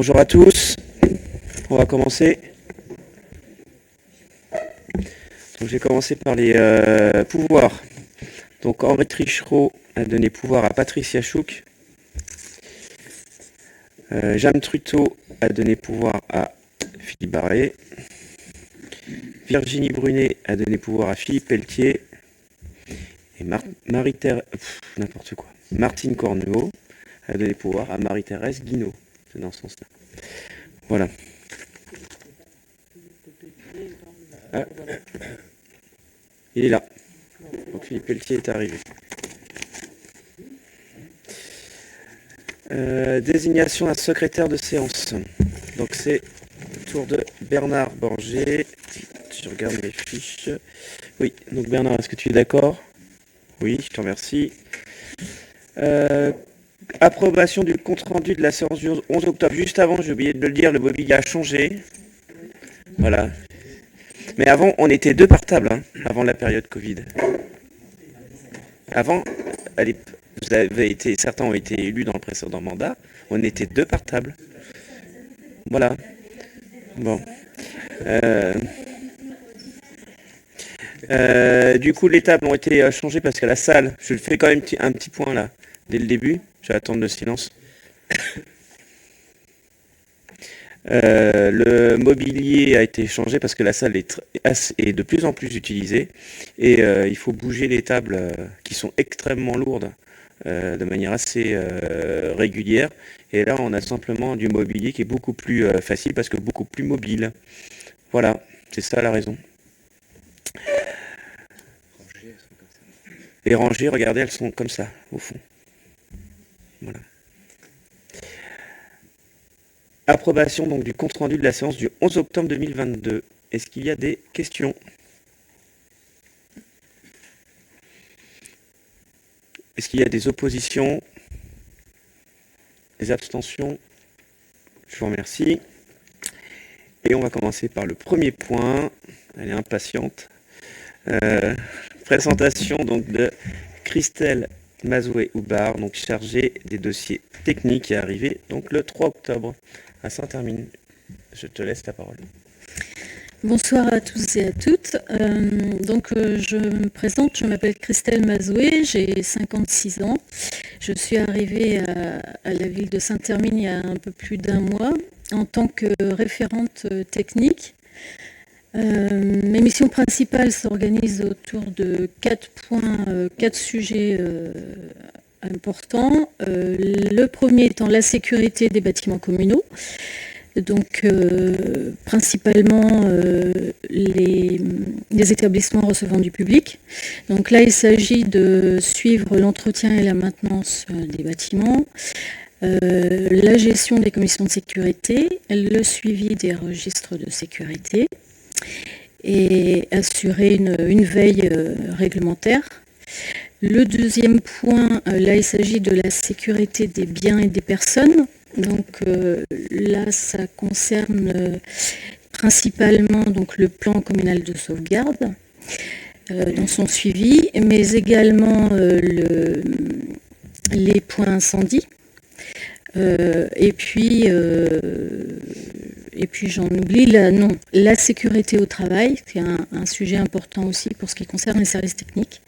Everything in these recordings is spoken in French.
Bonjour à tous, on va commencer. Donc, je vais commencer par les pouvoirs. Donc Henri Trichereau a donné pouvoir à Patricia Chouk. Jeanne Truteau a donné pouvoir à Philippe Barré. Virginie Brunet a donné pouvoir à Philippe Pelletier. Et Martine Cornuau a donné pouvoir à Marie-Thérèse Guinaud. C'est dans ce sens-là. Voilà. Ah. Il est là. Donc Philippe Pelletier est arrivé. Désignation d'un secrétaire de séance. Donc c'est le tour de Bernard Borger. Je regarde mes fiches. Oui, donc Bernard, est-ce que tu es d'accord? Oui, je te remercie. Approbation du compte-rendu de la séance du 11 octobre. Juste avant, j'ai oublié de le dire, le mobilier a changé. Voilà. Mais avant, on était 2 par table, hein, avant la période Covid. Avant, certains ont été élus dans le précédent mandat, on était 2 par table. Voilà. Bon. Du coup, les tables ont été changées parce qu'à la salle, je fais quand même un petit point là, dès le début. Je vais attendre le silence. Le mobilier a été changé parce que la salle est de plus en plus utilisée et il faut bouger les tables qui sont extrêmement lourdes de manière assez régulière. Et là, on a simplement du mobilier qui est beaucoup plus facile parce que beaucoup plus mobile. Voilà, c'est ça la raison. Les rangées, regardez, elles sont comme ça, au fond. Voilà. Approbation donc du compte-rendu de la séance du 11 octobre 2022. Est-ce qu'il y a des questions? Est-ce qu'il y a des oppositions? Des abstentions? Je vous remercie. Et on va commencer par le premier point. Elle est impatiente. Présentation donc de Christelle Mazoué-Houbard, donc chargée des dossiers techniques, qui est arrivée donc le 3 octobre à Saint-Hermine. Je te laisse la parole. Bonsoir à tous et à toutes. Je me présente, je m'appelle Christelle Mazoué, j'ai 56 ans. Je suis arrivée à la ville de Saint-Hermine il y a un peu plus d'1 mois en tant que référente technique. Mes missions principales s'organisent autour de 4 points, 4 sujets importants. Le premier étant la sécurité des bâtiments communaux. Donc, principalement les établissements recevant du public. Donc là, il s'agit de suivre l'entretien et la maintenance des bâtiments, la gestion des commissions de sécurité, le suivi des registres de sécurité et assurer une veille réglementaire. Le deuxième point, là, il s'agit de la sécurité des biens et des personnes. Donc là, ça concerne principalement donc, le plan communal de sauvegarde dans son suivi, mais également les points incendies. Et puis j'en oublie, la sécurité au travail, qui est un sujet important aussi pour ce qui concerne les services techniques.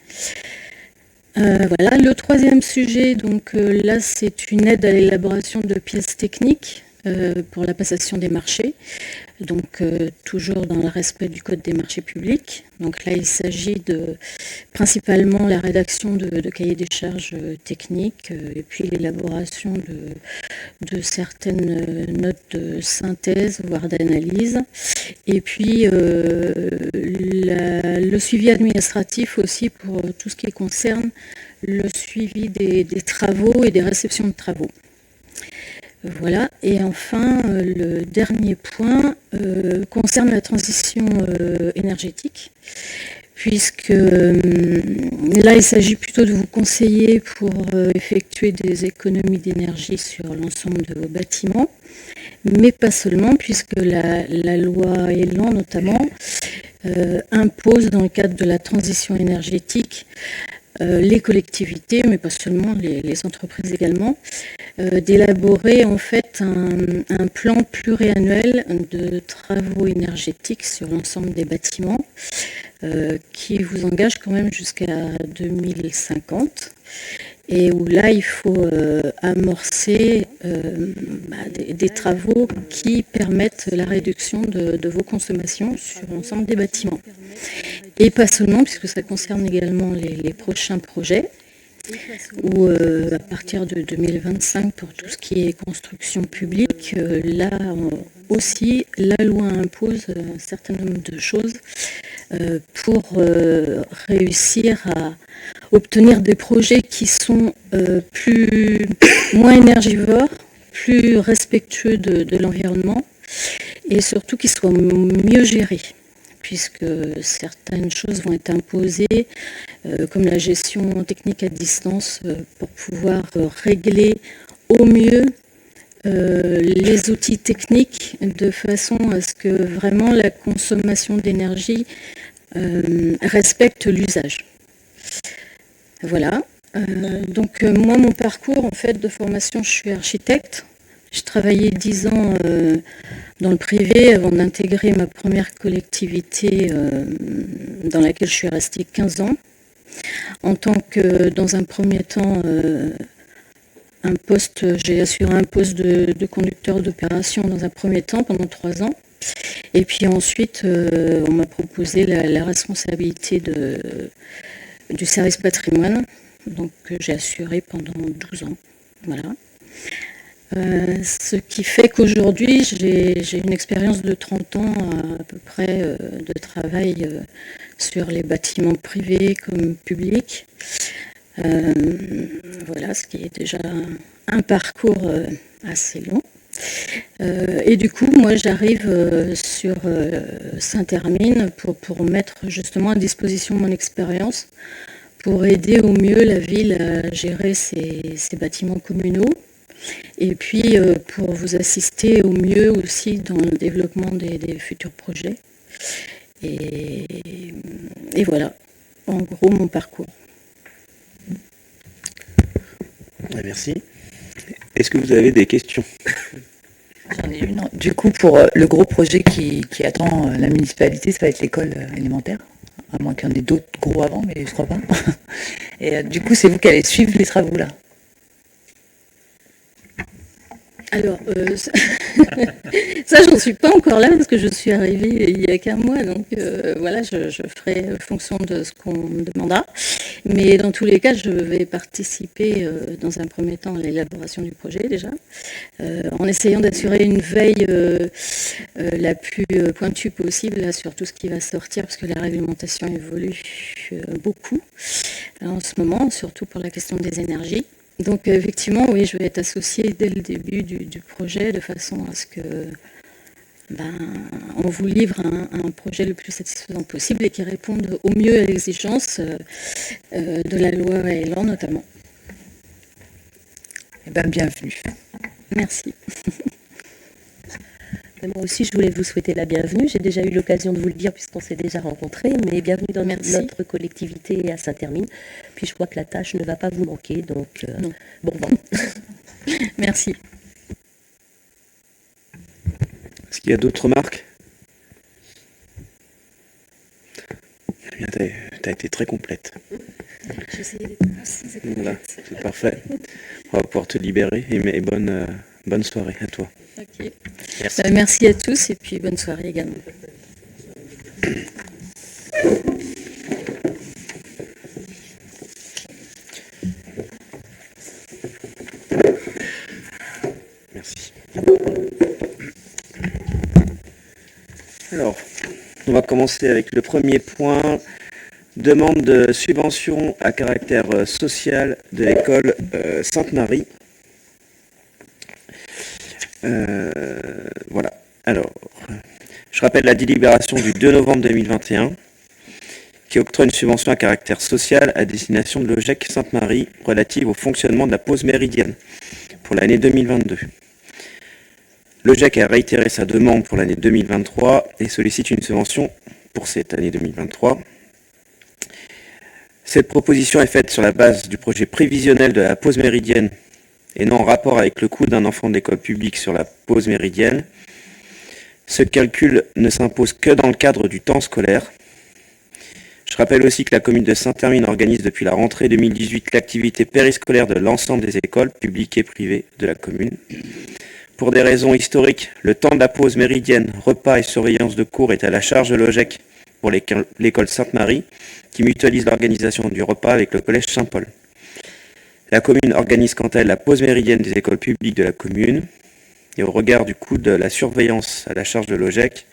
Voilà, le troisième sujet, donc là c'est une aide à l'élaboration de pièces techniques pour la passation des marchés, donc toujours dans le respect du Code des marchés publics. Donc là il s'agit de principalement la rédaction de cahiers des charges techniques et puis l'élaboration de certaines notes de synthèse, voire d'analyse. Et puis le suivi administratif aussi pour tout ce qui concerne le suivi des travaux et des réceptions de travaux. Voilà, et enfin le dernier point concerne la transition énergétique, puisque là il s'agit plutôt de vous conseiller pour effectuer des économies d'énergie sur l'ensemble de vos bâtiments, mais pas seulement, puisque la loi Elan notamment impose dans le cadre de la transition énergétique les collectivités, mais pas seulement, les entreprises également, d'élaborer en fait un plan pluriannuel de travaux énergétiques sur l'ensemble des bâtiments qui vous engage quand même jusqu'à 2050 et où là il faut amorcer des travaux qui permettent la réduction de vos consommations sur l'ensemble des bâtiments. Et pas seulement, puisque ça concerne également les prochains projets, où à partir de 2025, pour tout ce qui est construction publique, là aussi, la loi impose un certain nombre de choses pour réussir à obtenir des projets qui sont moins énergivores, plus respectueux de l'environnement et surtout qui soient mieux gérés, puisque certaines choses vont être imposées, comme la gestion technique à distance, pour pouvoir régler au mieux les outils techniques de façon à ce que vraiment la consommation d'énergie respecte l'usage. Voilà. Donc moi, mon parcours en fait de formation, je suis architecte. J'ai travaillé 10 ans dans le privé avant d'intégrer ma première collectivité dans laquelle je suis restée 15 ans. En tant que, dans un premier temps, j'ai assuré un poste de conducteur d'opération dans un premier temps pendant 3 ans. Et puis ensuite, on m'a proposé la responsabilité du service patrimoine, donc que j'ai assuré pendant 12 ans. Voilà. Ce qui fait qu'aujourd'hui, j'ai une expérience de 30 ans à peu près de travail sur les bâtiments privés comme publics. Voilà, ce qui est déjà un parcours assez long. Et du coup, moi, j'arrive sur Saint-Hermine pour mettre justement à disposition mon expérience pour aider au mieux la ville à gérer ses bâtiments communaux et puis pour vous assister au mieux aussi dans le développement des futurs projets. Et voilà, en gros, mon parcours. Merci. Est-ce que vous avez des questions? J'en ai une. Du coup, pour le gros projet qui attend la municipalité, ça va être l'école élémentaire, à moins qu'il y en ait d'autres gros avant, mais je crois pas. Et du coup, c'est vous qui allez suivre les travaux là? Alors, ça, j'en suis pas encore là parce que je suis arrivée il y a qu'un mois, donc voilà, je ferai fonction de ce qu'on me demandera. Mais dans tous les cas, je vais participer dans un premier temps à l'élaboration du projet déjà, en essayant d'assurer une veille la plus pointue possible là, sur tout ce qui va sortir, parce que la réglementation évolue beaucoup en ce moment, surtout pour la question des énergies. Donc effectivement, oui, je vais être associée dès le début du projet de façon à ce que on vous livre un projet le plus satisfaisant possible et qui réponde au mieux à l'exigence de la loi Elan notamment. Eh bien, bienvenue. Merci. Moi aussi, je voulais vous souhaiter la bienvenue. J'ai déjà eu l'occasion de vous le dire puisqu'on s'est déjà rencontrés, mais bienvenue dans notre collectivité à Saint-Hermine. Puis je crois que la tâche ne va pas vous manquer, donc bon vent. Merci. Est-ce qu'il y a d'autres remarques? Tu as été très complète. Voilà, c'est parfait. On va pouvoir te libérer et bonne soirée à toi. Okay. Merci à tous et puis bonne soirée également. Merci. Alors, on va commencer avec le premier point. Demande de subvention à caractère social de l'école Sainte-Marie. Voilà. Alors, je rappelle la délibération du 2 novembre 2021 qui octroie une subvention à caractère social à destination de l'OGEC Sainte-Marie relative au fonctionnement de la pause méridienne pour l'année 2022. L'OGEC a réitéré sa demande pour l'année 2023 et sollicite une subvention pour cette année 2023. Cette proposition est faite sur la base du projet prévisionnel de la pause méridienne et non en rapport avec le coût d'un enfant de l'école publique sur la pause méridienne. Ce calcul ne s'impose que dans le cadre du temps scolaire. Je rappelle aussi que la commune de Saint-Hermine organise depuis la rentrée 2018 l'activité périscolaire de l'ensemble des écoles publiques et privées de la commune. Pour des raisons historiques, le temps de la pause méridienne, repas et surveillance de cours est à la charge de l'OGEC pour l'école Sainte-Marie, qui mutualise l'organisation du repas avec le collège Saint-Paul. La commune organise quant à elle la pause méridienne des écoles publiques de la commune, et au regard du coût de la surveillance à la charge de l'OGEC,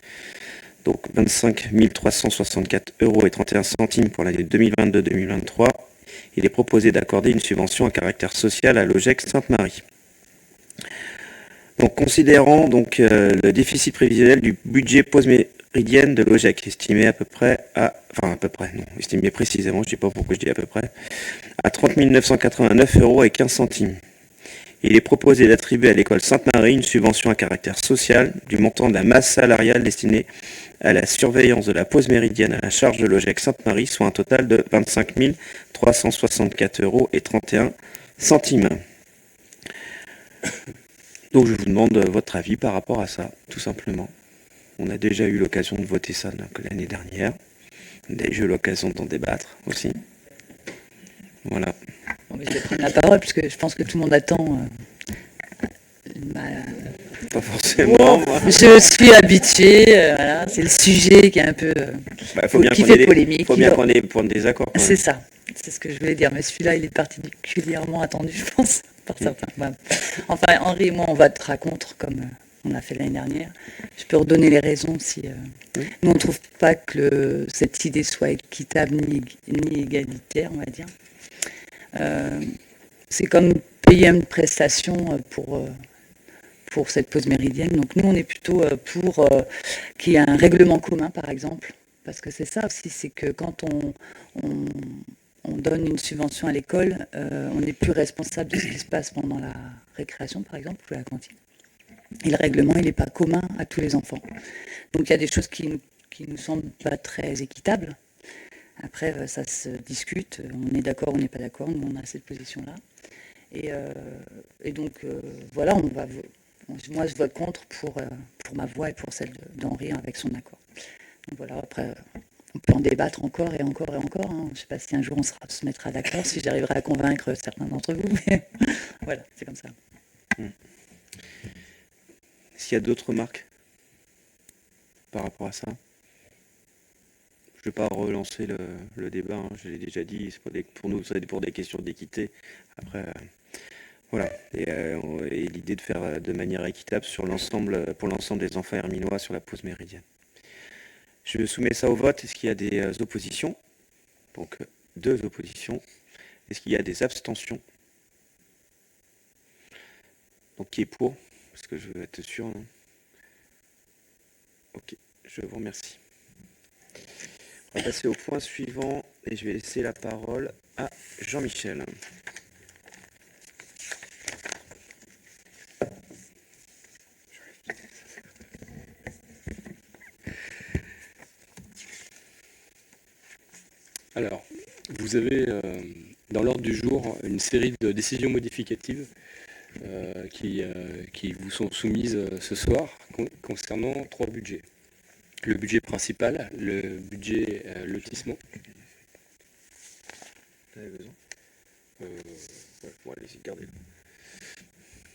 donc 25 364 € et 31 centimes pour l'année 2022-2023, il est proposé d'accorder une subvention à caractère social à l'OGEC Sainte-Marie. Donc, considérant le déficit prévisionnel du budget pause méridienne de l'OGEC, estimé estimé précisément, je ne sais pas pourquoi je dis à peu près, à 30 989 € et 15 centimes. Il est proposé d'attribuer à l'école Sainte-Marie une subvention à caractère social du montant de la masse salariale destinée à la surveillance de la pause méridienne à la charge de l'OGEC Sainte-Marie, soit un total de 25 364 € et 31 centimes. Donc je vous demande votre avis par rapport à ça, tout simplement. On a déjà eu l'occasion de voter ça l'année dernière. On a déjà eu l'occasion d'en débattre aussi. Voilà. Bon, mais je vais prendre la parole, puisque je pense que tout le monde attend. Pas forcément. Moi. Je suis habituée, voilà, c'est le sujet qui est un peu qui fait polémique. Il faut bien qu'on ait pour des accords. C'est ça, c'est ce que je voulais dire. Mais celui-là, il est particulièrement attendu, je pense, par certains. Voilà. Enfin, Henri et moi, on votera contre, comme on a fait l'année dernière. Je peux redonner les raisons si... Nous, on ne trouve pas que cette idée soit équitable ni égalitaire, on va dire. C'est comme payer une prestation pour cette pause méridienne. Donc nous, on est plutôt pour qu'il y ait un règlement commun, par exemple. Parce que c'est ça aussi, c'est que quand on donne une subvention à l'école, on n'est plus responsable de ce qui se passe pendant la récréation, par exemple, ou la cantine. Et le règlement, il n'est pas commun à tous les enfants. Donc il y a des choses qui nous semblent pas très équitables. Après, ça se discute, on est d'accord, on n'est pas d'accord, nous on a cette position-là. Et donc, voilà, moi je vote contre pour ma voix et pour celle d'Henri avec son accord. Donc voilà, après, on peut en débattre encore et encore et encore. Hein. Je ne sais pas si un jour on se mettra d'accord, si j'arriverai à convaincre certains d'entre vous, mais voilà, c'est comme ça. S'il y a d'autres remarques par rapport à ça? Je ne vais pas relancer le débat, hein, je l'ai déjà dit, pour nous, c'est pour des questions d'équité. Après, voilà. Et l'idée de faire de manière équitable pour l'ensemble des enfants herminois sur la pause méridienne. Je soumets ça au vote. Est-ce qu'il y a des oppositions? Donc, 2 oppositions. Est-ce qu'il y a des abstentions? Donc, qui est pour? Parce que je veux être sûr. Hein. Ok, je vous remercie. On va passer au point suivant et je vais laisser la parole à Jean-Michel. Alors, vous avez dans l'ordre du jour une série de décisions modificatives qui vous sont soumises ce soir concernant 3 budgets. Le budget principal, le budget lotissement. Vous avez besoin bon, allez-y, gardez-le.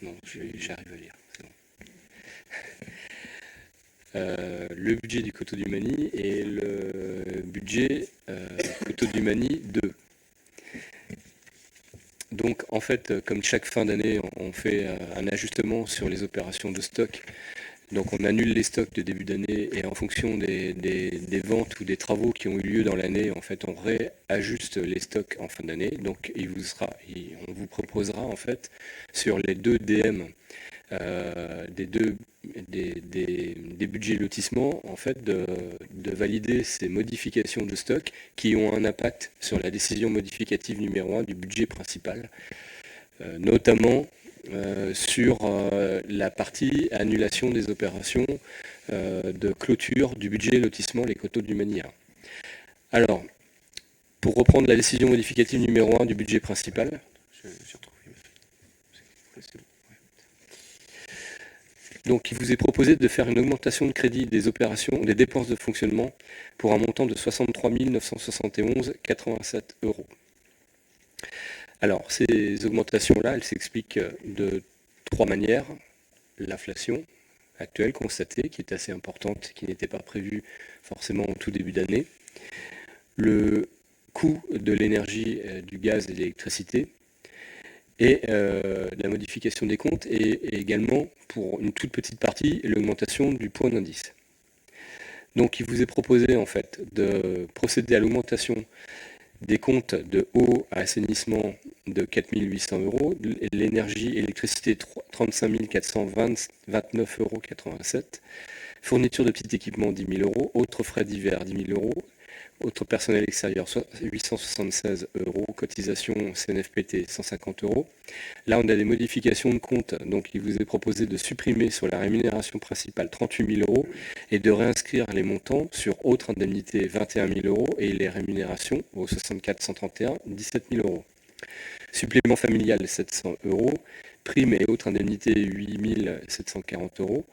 Non, j'arrive à lire. C'est bon. Le budget du Coteau du Mani et le budget Coteau du Mani 2. Donc, en fait, comme chaque fin d'année, on fait un ajustement sur les opérations de stock. Donc on annule les stocks de début d'année et en fonction des ventes ou des travaux qui ont eu lieu dans l'année, en fait, on réajuste les stocks en fin d'année. Donc on vous proposera en fait sur les 2 DM des budgets lotissement, en fait, de valider ces modifications de stock qui ont un impact sur la décision modificative numéro 1 du budget principal, notamment sur la partie annulation des opérations de clôture du budget lotissement Les Coteaux du Mani. Alors, Pour reprendre la décision modificative numéro 1 du budget principal, donc il vous est proposé de faire une augmentation de crédit des opérations, des dépenses de fonctionnement pour un montant de 63 971,87 €. Alors ces augmentations-là, elles s'expliquent de trois manières. L'inflation actuelle constatée, qui est assez importante, qui n'était pas prévue forcément au tout début d'année. Le coût de l'énergie, du gaz et de l'électricité, et la modification des comptes, et également, pour une toute petite partie, l'augmentation du point d'indice. Donc il vous est proposé en fait de procéder à l'augmentation des comptes de eau à assainissement de 4 800 €, l'énergie, électricité 35 429,87 €, fourniture de petits équipements 10 000 €, autres frais divers 10 000 €, autres personnel extérieur 876 €, cotisation CNFPT 150 €. Là on a des modifications de compte, donc il vous est proposé de supprimer sur la rémunération principale 38 000 € et de réinscrire les montants sur autres indemnités 21 000 € et les rémunérations au 64 131 17 000 €. Supplément familial 700 €, primes et autres indemnités 8 740 €.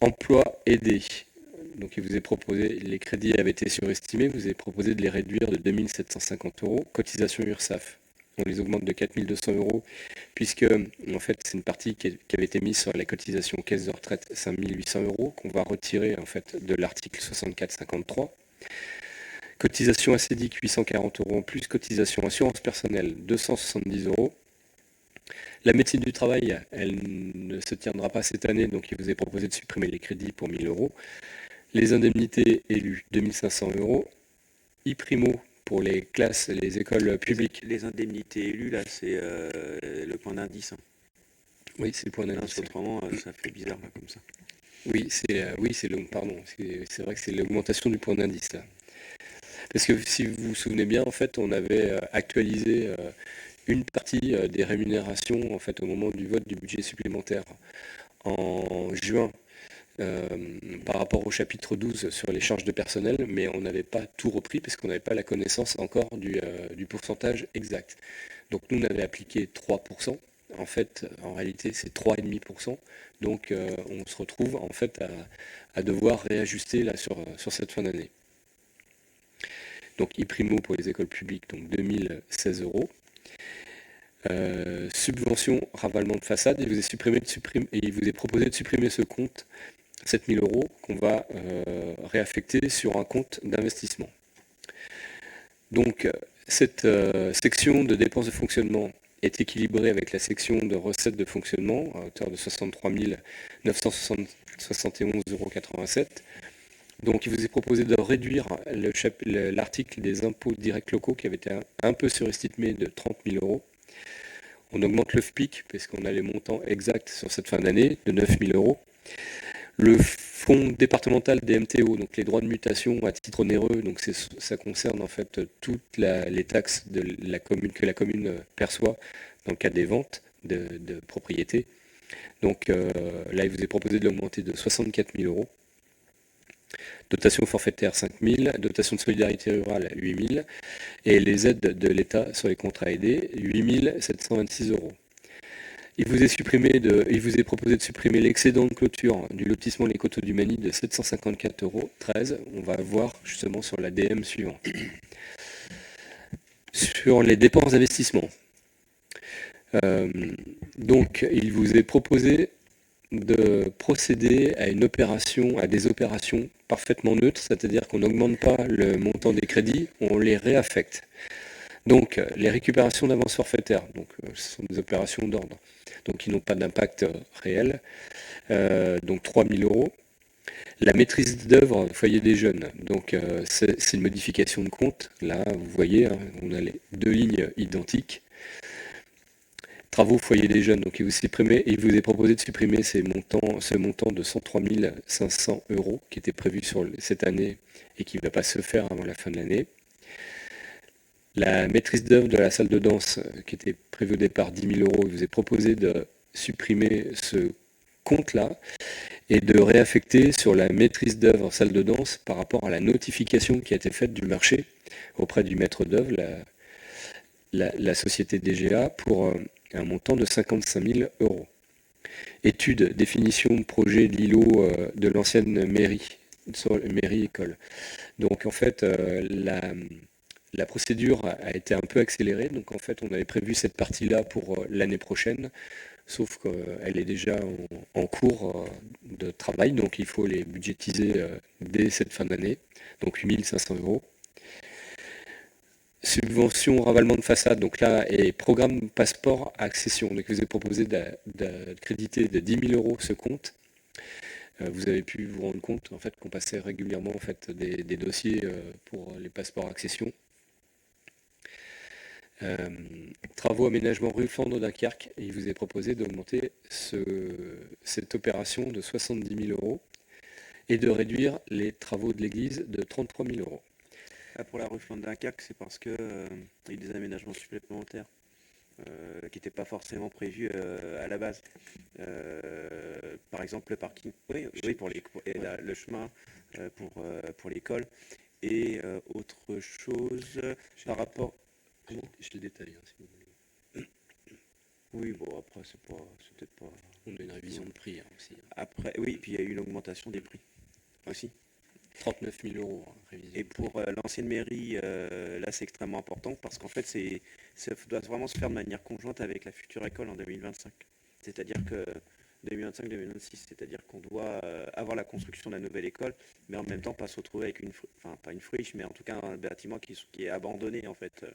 Emploi aidé, donc il vous est proposé, les crédits avaient été surestimés, vous est proposé de les réduire de 2 750 €. Cotisation URSSAF, on les augmente de 4 200 €, puisque en fait c'est une partie qui avait été mise sur la cotisation caisse de retraite 5 800 € qu'on va retirer en fait de l'article 64-53. Cotisation ACDIC 840 € en plus, cotisation assurance personnelle 270 €. La médecine du travail, elle ne se tiendra pas cette année, donc il vous est proposé de supprimer les crédits pour 1 000 €. Les indemnités élues 2 500 €. IPRIMO pour les classes, les écoles publiques. Les indemnités élues, là, c'est le point d'indice. Oui, c'est le point d'indice. Autrement, ça fait bizarre là, comme ça. Oui, c'est vrai que c'est l'augmentation du point d'indice là. Parce que si vous vous souvenez bien, en fait, on avait actualisé une partie des rémunérations en fait au moment du vote du budget supplémentaire en juin. Par rapport au chapitre 12 sur les charges de personnel, mais on n'avait pas tout repris parce qu'on n'avait pas la connaissance encore du pourcentage exact. Donc nous, on avait appliqué 3%. En fait, en réalité, c'est 3,5%. Donc on se retrouve en fait à devoir réajuster là sur cette fin d'année. Donc IPRIMO pour les écoles publiques, donc 2016 €. Subvention ravalement de façade, il vous est proposé de supprimer ce compte 7 000 € qu'on va réaffecter sur un compte d'investissement. Donc cette section de dépenses de fonctionnement est équilibrée avec la section de recettes de fonctionnement à hauteur de 63 971,87 €. Donc il vous est proposé de réduire l'article des impôts directs locaux qui avait été un peu surestimé de 30 000 €. On augmente le FPIC parce qu'on a les montants exacts sur cette fin d'année de 9 000 €. Le fonds départemental des MTO, donc les droits de mutation à titre onéreux, donc ça concerne en fait toutes les taxes que la commune perçoit dans le cadre des ventes de propriétés. Donc là, il vous est proposé de l'augmenter de 64 000 €. Dotation forfaitaire 5 000, dotation de solidarité rurale 8 000, et les aides de l'État sur les contrats aidés 8 726 €. Il vous est proposé de supprimer l'excédent de clôture du lotissement Les Coteaux du Mani de 754,13 €. On va voir justement sur la DM suivante. Sur les dépenses d'investissement. Donc, il vous est proposé de procéder à des opérations parfaitement neutres, c'est-à-dire qu'on n'augmente pas le montant des crédits, on les réaffecte. Donc, les récupérations d'avance forfaitaire, donc ce sont des opérations d'ordre, donc qui n'ont pas d'impact réel, donc 3 000 €. La maîtrise d'œuvre foyer des jeunes, donc c'est une modification de compte. Là, vous voyez, hein, on a les deux lignes identiques. Travaux foyer des jeunes, donc il vous est proposé de supprimer ce montant de 103 500 € qui était prévu sur cette année et qui ne va pas se faire avant la fin de l'année. La maîtrise d'œuvre de la salle de danse, qui était prévue au départ 10 000 €, il vous est proposé de supprimer ce compte-là et de réaffecter sur la maîtrise d'œuvre salle de danse par rapport à la notification qui a été faite du marché auprès du maître d'œuvre, la société DGA, pour un montant de 55 000 euros. Étude, définition, projet de l'îlot de l'ancienne mairie, sur mairie-école. Donc en fait, la procédure a été un peu accélérée. Donc en fait, on avait prévu cette partie-là pour l'année prochaine, sauf qu'elle est déjà en cours de travail. Donc il faut les budgétiser dès cette fin d'année, donc 8 500 euros. Subvention ravalement de façade, donc là, et programme passeport à accession. Donc, je vous ai proposé de créditer de 10 000 euros ce compte. Vous avez pu vous rendre compte en fait, qu'on passait régulièrement en fait, des dossiers pour les passeports à accession. Travaux aménagement rue Flandre Dunkerque, et il vous est proposé d'augmenter cette opération de 70 000 euros et de réduire les travaux de l'église de 33 000 euros. Pour la rue Flandre Dunkerque, c'est parce que il y a eu des aménagements supplémentaires qui n'étaient pas forcément prévus à la base. Par exemple, le parking, oui le chemin pour l'école. Et autre chose par rapport... Je le détaille, hein, si vous voulez. Oui, bon, après, c'est peut-être pas... On a une révision de prix hein, aussi. Après, oui, puis il y a eu une augmentation des prix aussi. 39 000 euros, hein, révision. Et pour l'ancienne mairie, là, c'est extrêmement important parce qu'en fait, ça doit vraiment se faire de manière conjointe avec la future école en 2025. C'est-à-dire que 2025-2026, c'est-à-dire qu'on doit avoir la construction de la nouvelle école, mais en même temps pas se retrouver avec pas une friche, mais en tout cas un bâtiment qui est abandonné en fait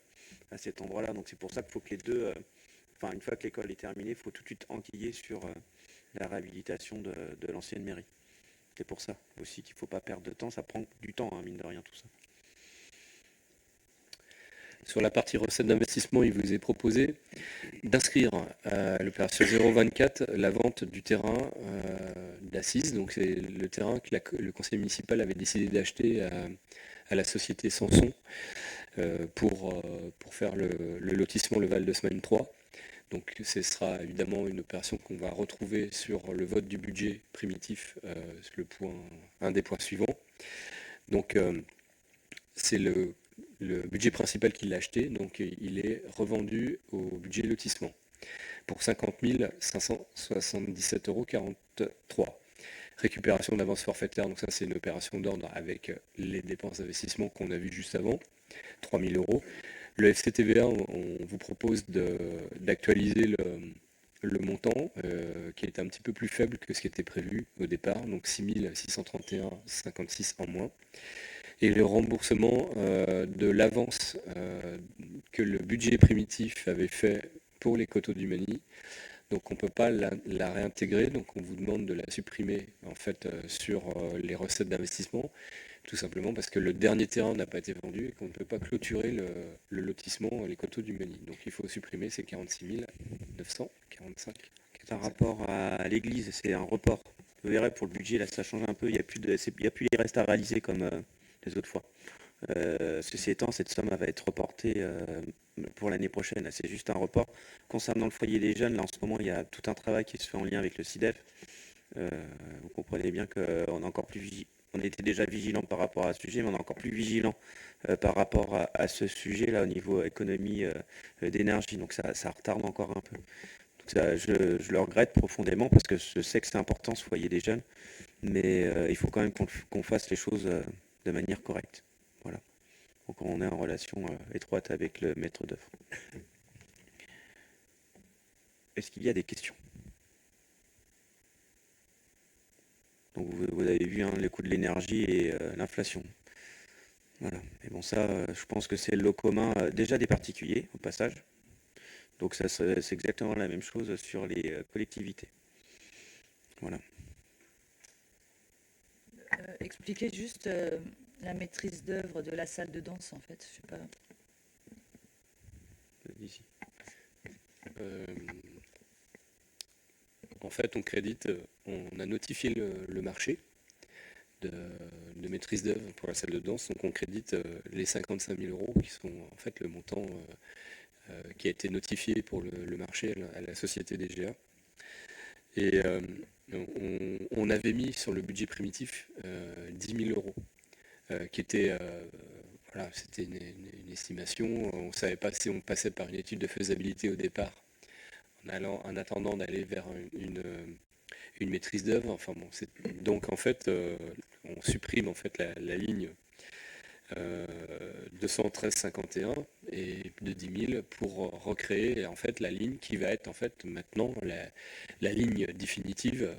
à cet endroit-là. Donc c'est pour ça qu'il faut que les deux, une fois que l'école est terminée, il faut tout de suite enquiller sur la réhabilitation de l'ancienne mairie. C'est pour ça aussi qu'il ne faut pas perdre de temps, ça prend du temps, hein, mine de rien, tout ça. Sur la partie recettes d'investissement, il vous est proposé d'inscrire à l'opération 024 la vente du terrain d'Assise. Donc c'est le terrain que le conseil municipal avait décidé d'acheter à la société Sanson pour faire le lotissement Le Val de Semaine 3. Donc ce sera évidemment une opération qu'on va retrouver sur le vote du budget primitif, un des points suivants. Donc c'est le budget principal qui l'a acheté, donc il est revendu au budget lotissement pour 50 577,43 €. Récupération d'avance forfaitaire, donc ça c'est une opération d'ordre avec les dépenses d'investissement qu'on a vues juste avant, 3 000 €. Le FCTVA, on vous propose d'actualiser le montant qui est un petit peu plus faible que ce qui était prévu au départ, donc 6 631,56 € en moins. Et le remboursement de l'avance que le budget primitif avait fait pour les coteaux du Mani. Donc on ne peut pas la réintégrer, donc on vous demande de la supprimer en fait sur les recettes d'investissement, tout simplement parce que le dernier terrain n'a pas été vendu et qu'on ne peut pas clôturer le lotissement les coteaux du Mani. Donc il faut supprimer ces 46 945. Par rapport à l'église, c'est un report. Vous verrez pour le budget, là ça change un peu, il n'y a plus les restes à réaliser comme les autres fois. Ceci étant, cette somme va être reportée pour l'année prochaine. C'est juste un report. Concernant le foyer des jeunes, là en ce moment, il y a tout un travail qui se fait en lien avec le CIDEF. Vous comprenez bien qu'on est encore plus on était déjà vigilant par rapport à ce sujet, mais on est encore plus vigilant par rapport à ce sujet-là au niveau économie d'énergie. Donc ça retarde encore un peu. Donc ça, je le regrette profondément parce que je sais que c'est important ce foyer des jeunes, mais il faut quand même qu'on fasse les choses de manière correcte. Voilà. Donc on est en relation étroite avec le maître d'œuvre. Est-ce qu'il y a des questions? Donc vous avez vu les coûts de l'énergie et l'inflation. Voilà. Et bon ça, je pense que c'est le lot commun déjà des particuliers au passage. Donc ça c'est exactement la même chose sur les collectivités. Voilà. Expliquez juste la maîtrise d'œuvre de la salle de danse en fait. Je sais pas. Ici. En fait, on a notifié le marché de maîtrise d'œuvre pour la salle de danse, donc on crédite les 55 000 € qui sont en fait le montant qui a été notifié pour le marché à la société DGA. Et on avait mis sur le budget primitif 10 000 € qui était voilà, c'était une estimation. On ne savait pas si on passait par une étude de faisabilité au départ, en attendant d'aller vers une maîtrise d'œuvre. Enfin bon, donc en fait, on supprime en fait la ligne 213,51 et de 10 000 pour recréer en fait la ligne qui va être en fait maintenant la ligne définitive.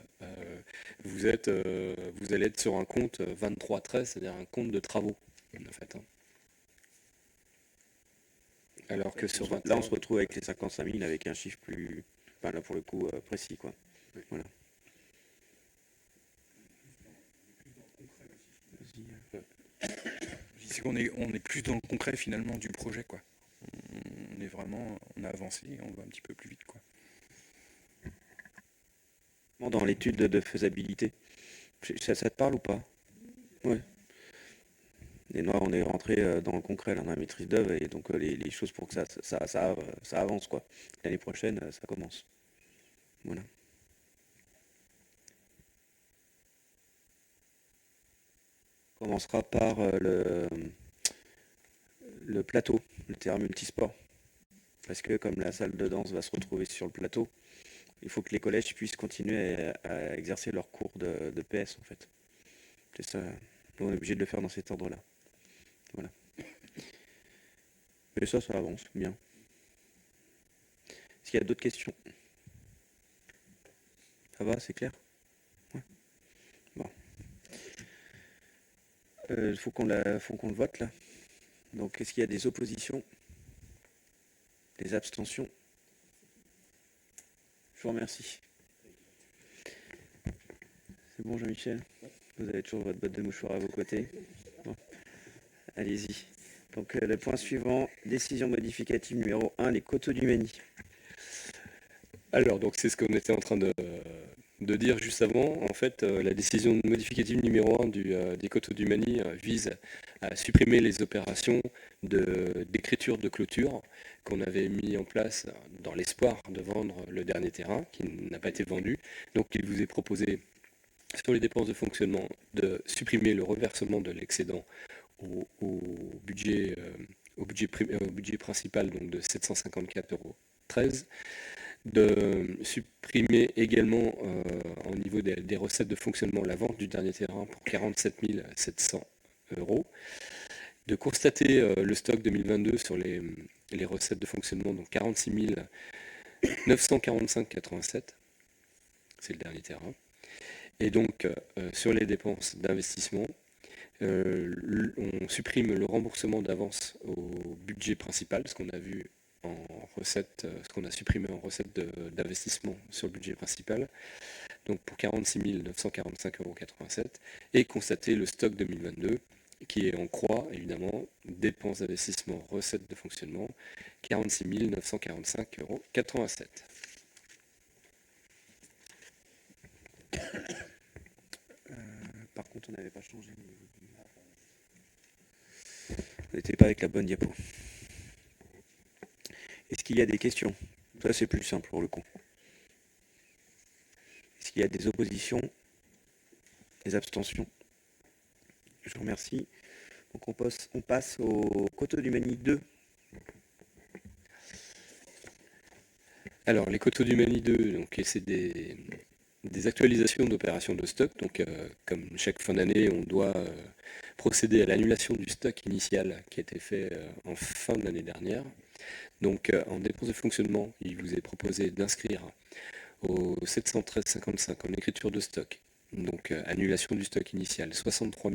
Vous allez être sur un compte 23,13, c'est-à-dire un compte de travaux en fait, hein. Alors que sur 21, Là, on se retrouve avec les 55 000 avec un chiffre plus, enfin, là pour le coup, précis, quoi. Voilà. C'est qu'on est, on est plus dans le concret finalement du projet, quoi. On a avancé et on va un petit peu plus vite, quoi. Dans l'étude de faisabilité, ça te parle ou pas? Ouais. Et Noir, on est rentré dans le concret, là, dans la maîtrise d'œuvre, et donc les choses pour que ça avance, quoi. L'année prochaine, ça commence. Voilà. On commencera par le plateau, le terrain multisport. Parce que comme la salle de danse va se retrouver sur le plateau, il faut que les collèges puissent continuer à exercer leurs cours de PS, en fait. C'est ça. On est obligé de le faire dans cet ordre-là. Voilà. Mais ça avance bien. Est-ce qu'il y a d'autres questions? Ça va, c'est clair? Ouais. Bon. Faut qu'on le vote, là. Donc, est-ce qu'il y a des oppositions? Des abstentions? Je vous remercie. C'est bon, Jean-Michel? Vous avez toujours votre botte de mouchoir à vos côtés? Bon. Allez-y. Donc, le point suivant, décision modificative numéro 1, les coteaux du Mani. alors, donc c'est ce qu'on était en train de dire juste avant. En fait, la décision modificative numéro 1 des coteaux du Mani vise à supprimer les opérations d'écriture de clôture qu'on avait mis en place dans l'espoir de vendre le dernier terrain qui n'a pas été vendu. Donc, il vous est proposé sur les dépenses de fonctionnement de supprimer le reversement de l'excédent au budget principal, donc de 754,13 €, de supprimer également au niveau des recettes de fonctionnement la vente du dernier terrain pour 47 700 €, de constater le stock 2022 sur les recettes de fonctionnement, donc 46 945,87 €, c'est le dernier terrain, et donc sur les dépenses d'investissement, on supprime le remboursement d'avance au budget principal, ce qu'on a vu en recette, ce qu'on a supprimé en recette d'investissement sur le budget principal, donc pour 46 945,87 €, et constater le stock 2022 qui est en croix, évidemment, dépenses d'investissement, recettes de fonctionnement, 46 945,87 €. Par contre, on n'avait pas changé. On n'était pas avec la bonne diapo. Est-ce qu'il y a des questions? Ça, c'est plus simple pour le coup. Est-ce qu'il y a des oppositions? Des abstentions? Je vous remercie. Donc on passe au coteau du Mani 2. Alors, les coteaux du Mani 2, donc, c'est des actualisations d'opérations de stock. Donc, comme chaque fin d'année, on doit procéder à l'annulation du stock initial qui a été fait en fin de l'année dernière. Donc, en dépenses de fonctionnement, il vous est proposé d'inscrire au 713,55 en écriture de stock. Donc, annulation du stock initial, 63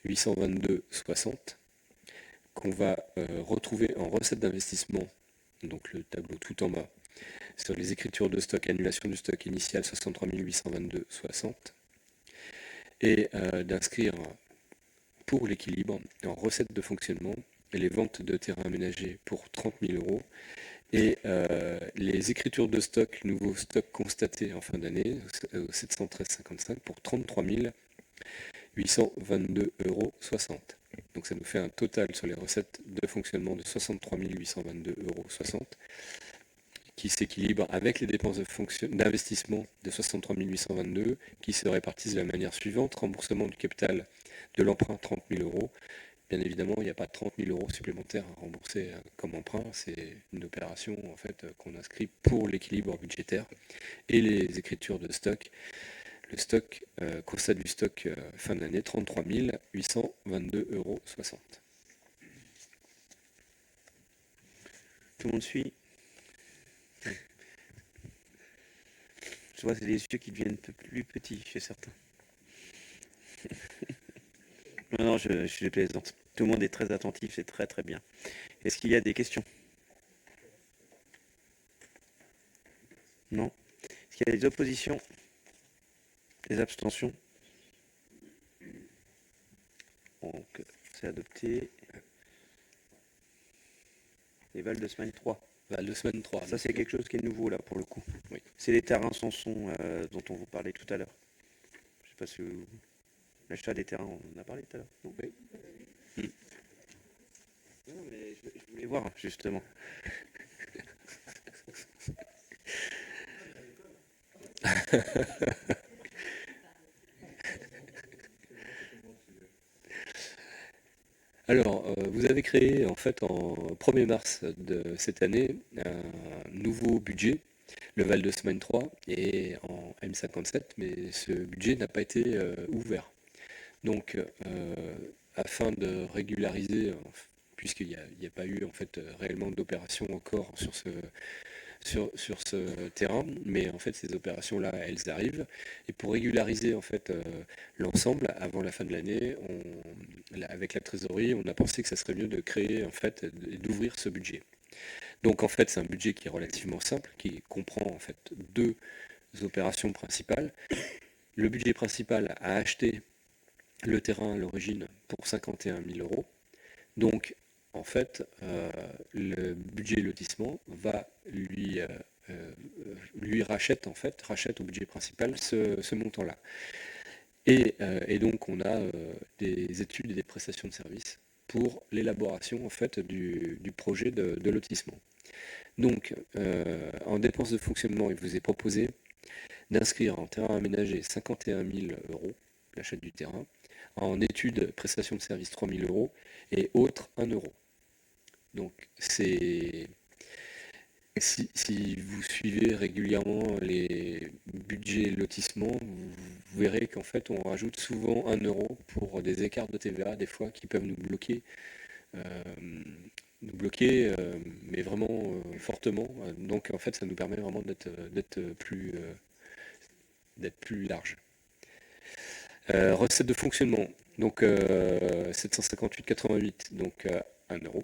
822,60, qu'on va retrouver en recette d'investissement, donc le tableau tout en bas, sur les écritures de stock, annulation du stock initial, 63 822,60, et d'inscrire pour l'équilibre en recette de fonctionnement les ventes de terrains aménagés pour 30 000 € et les écritures de stock, nouveaux stocks constatés en fin d'année, 713,55 pour 33 822,60 €. Donc ça nous fait un total sur les recettes de fonctionnement de 63 822,60 € qui s'équilibre avec les dépenses d'investissement de 63 822 qui se répartissent de la manière suivante: remboursement du capital de l'emprunt 30 000 €, Bien évidemment, il n'y a pas 30 000 euros supplémentaires à rembourser comme emprunt. C'est une opération en fait qu'on inscrit pour l'équilibre budgétaire et les écritures de stock. Le stock, constat du stock fin d'année, 33 822,60 euros. Tout le monde suit? Je vois, c'est les yeux qui deviennent un peu plus petits chez certains. Non, non, je plaisante. Tout le monde est très attentif, c'est très très bien. Est-ce qu'il y a des questions? Non? Est-ce qu'il y a des oppositions? Des abstentions? Donc, c'est adopté. Et Val de Semaine 3. Val de Semaine 3. Ça, c'est quelque chose qui est nouveau, là, pour le coup. Oui. C'est les terrains sans son dont on vous parlait tout à l'heure. Je sais pas si vous... L'achat des terrains, on en a parlé tout à l'heure. Non, Oui. Non, mais je voulais voir, justement. Alors, vous avez créé en fait en 1er mars de cette année un nouveau budget, le Val de Semaine 3, et en M57, mais ce budget n'a pas été ouvert. Donc, afin de régulariser, puisqu'il n'y a pas eu en fait réellement d'opération encore sur ce terrain, mais en fait ces opérations-là, elles arrivent. Et pour régulariser en fait l'ensemble, avant la fin de l'année, avec la trésorerie, on a pensé que ça serait mieux de créer en fait, et d'ouvrir ce budget. Donc en fait, c'est un budget qui est relativement simple, qui comprend en fait deux opérations principales. Le budget principal a acheté le terrain à l'origine pour 51 000 euros. Donc, en fait, le budget lotissement va lui rachète au budget principal ce montant-là. Et donc, on a des études et des prestations de services pour l'élaboration en fait du projet de lotissement. Donc, en dépenses de fonctionnement, il vous est proposé d'inscrire en terrain aménagé 51 000 euros, l'achat du terrain, en études, prestations de services 3 000 euros et autres 1 euro. Donc si vous suivez régulièrement les budgets lotissement, vous verrez qu'en fait on rajoute souvent 1 euro pour des écarts de TVA des fois qui peuvent nous bloquer, mais vraiment fortement. Donc en fait ça nous permet vraiment d'être plus large. Recette de fonctionnement, donc 758,88, donc 1 euro.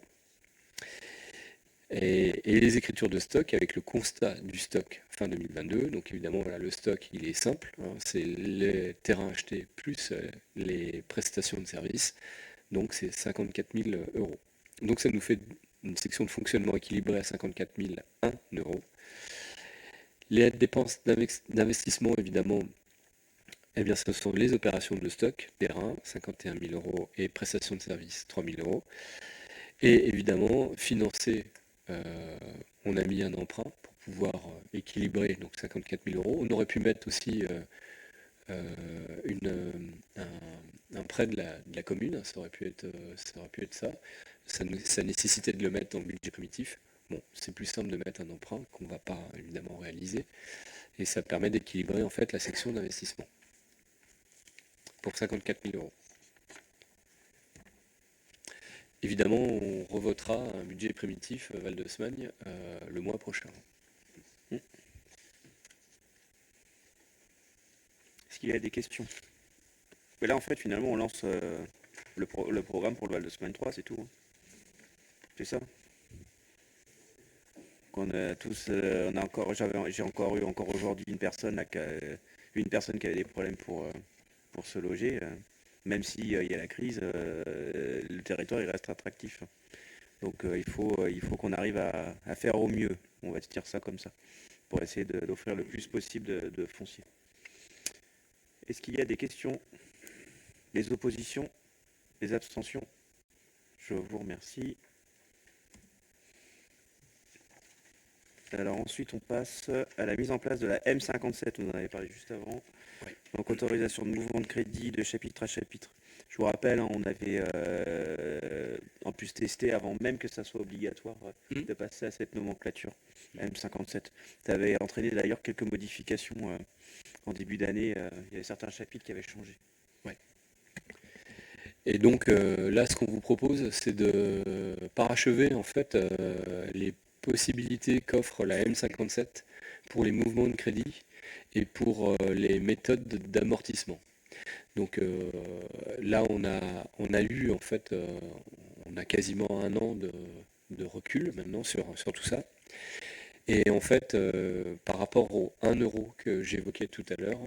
Et les écritures de stock avec le constat du stock fin 2022. Donc évidemment, voilà, le stock, il est simple, hein, c'est les terrains achetés plus les prestations de services. Donc c'est 54 000 euros. Donc ça nous fait une section de fonctionnement équilibrée à 54 001 euros. Les dépenses d'investissement, évidemment, eh bien, ce sont les opérations de stock, terrain, 51 000 euros, et prestations de services, 3 000 euros. Et évidemment, financer, on a mis un emprunt pour pouvoir équilibrer, donc 54 000 euros. On aurait pu mettre aussi un prêt de la commune, ça aurait pu être ça. Ça nécessitait de le mettre dans le budget primitif. Bon, c'est plus simple de mettre un emprunt qu'on ne va pas évidemment réaliser. Et ça permet d'équilibrer en fait la section d'investissement pour 54 000 euros. Évidemment, on revotera un budget primitif Val de Semagne le mois prochain. Est-ce qu'il y a des questions? Mais là, en fait, finalement, on lance le programme pour le Val de Semaine 3, c'est tout. Hein. C'est ça? Qu'on a tous, on a encore, j'ai encore eu aujourd'hui une personne là, qui avait des problèmes pour se loger. Même s'il y a la crise, le territoire il reste attractif. Donc il faut qu'on arrive à faire au mieux, on va se dire ça comme ça, pour essayer d'offrir le plus possible de foncier. Est-ce qu'il y a des questions? Des oppositions? Des abstentions? Je vous remercie. Alors ensuite, on passe à la mise en place de la M57, on en avait parlé juste avant. Oui. Donc autorisation de mouvement de crédit de chapitre à chapitre. Je vous rappelle, hein, on avait en plus testé avant même que ça soit obligatoire de passer à cette nomenclature, la M57. Ça avait entraîné d'ailleurs quelques modifications en début d'année. Il y avait certains chapitres qui avaient changé. Et donc là, ce qu'on vous propose, c'est de parachever en fait les possibilités qu'offre la M57 pour les mouvements de crédit et pour les méthodes d'amortissement. Donc là, on a eu en fait, on a quasiment un an de recul maintenant sur tout ça. Et en fait, par rapport au 1 euro que j'évoquais tout à l'heure,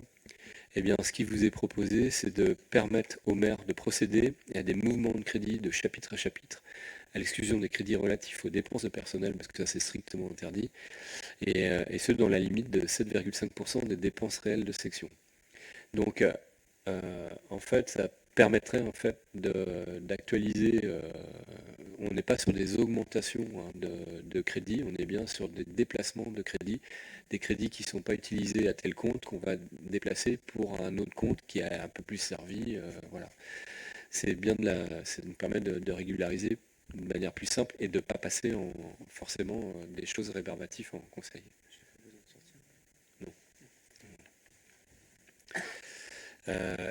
eh bien, ce qui vous est proposé, c'est de permettre aux maires de procéder à des mouvements de crédit de chapitre à chapitre, à l'exclusion des crédits relatifs aux dépenses de personnel, parce que ça c'est strictement interdit, et ce dans la limite de 7,5% des dépenses réelles de section. Donc, en fait, ça permettrait en fait d'actualiser. On n'est pas sur des augmentations hein, de crédit, on est bien sur des déplacements de crédit, des crédits qui ne sont pas utilisés à tel compte qu'on va déplacer pour un autre compte qui a un peu plus servi. Voilà. C'est bien ça nous permet de régulariser de manière plus simple et de ne pas passer forcément des choses rébarbatives en conseil.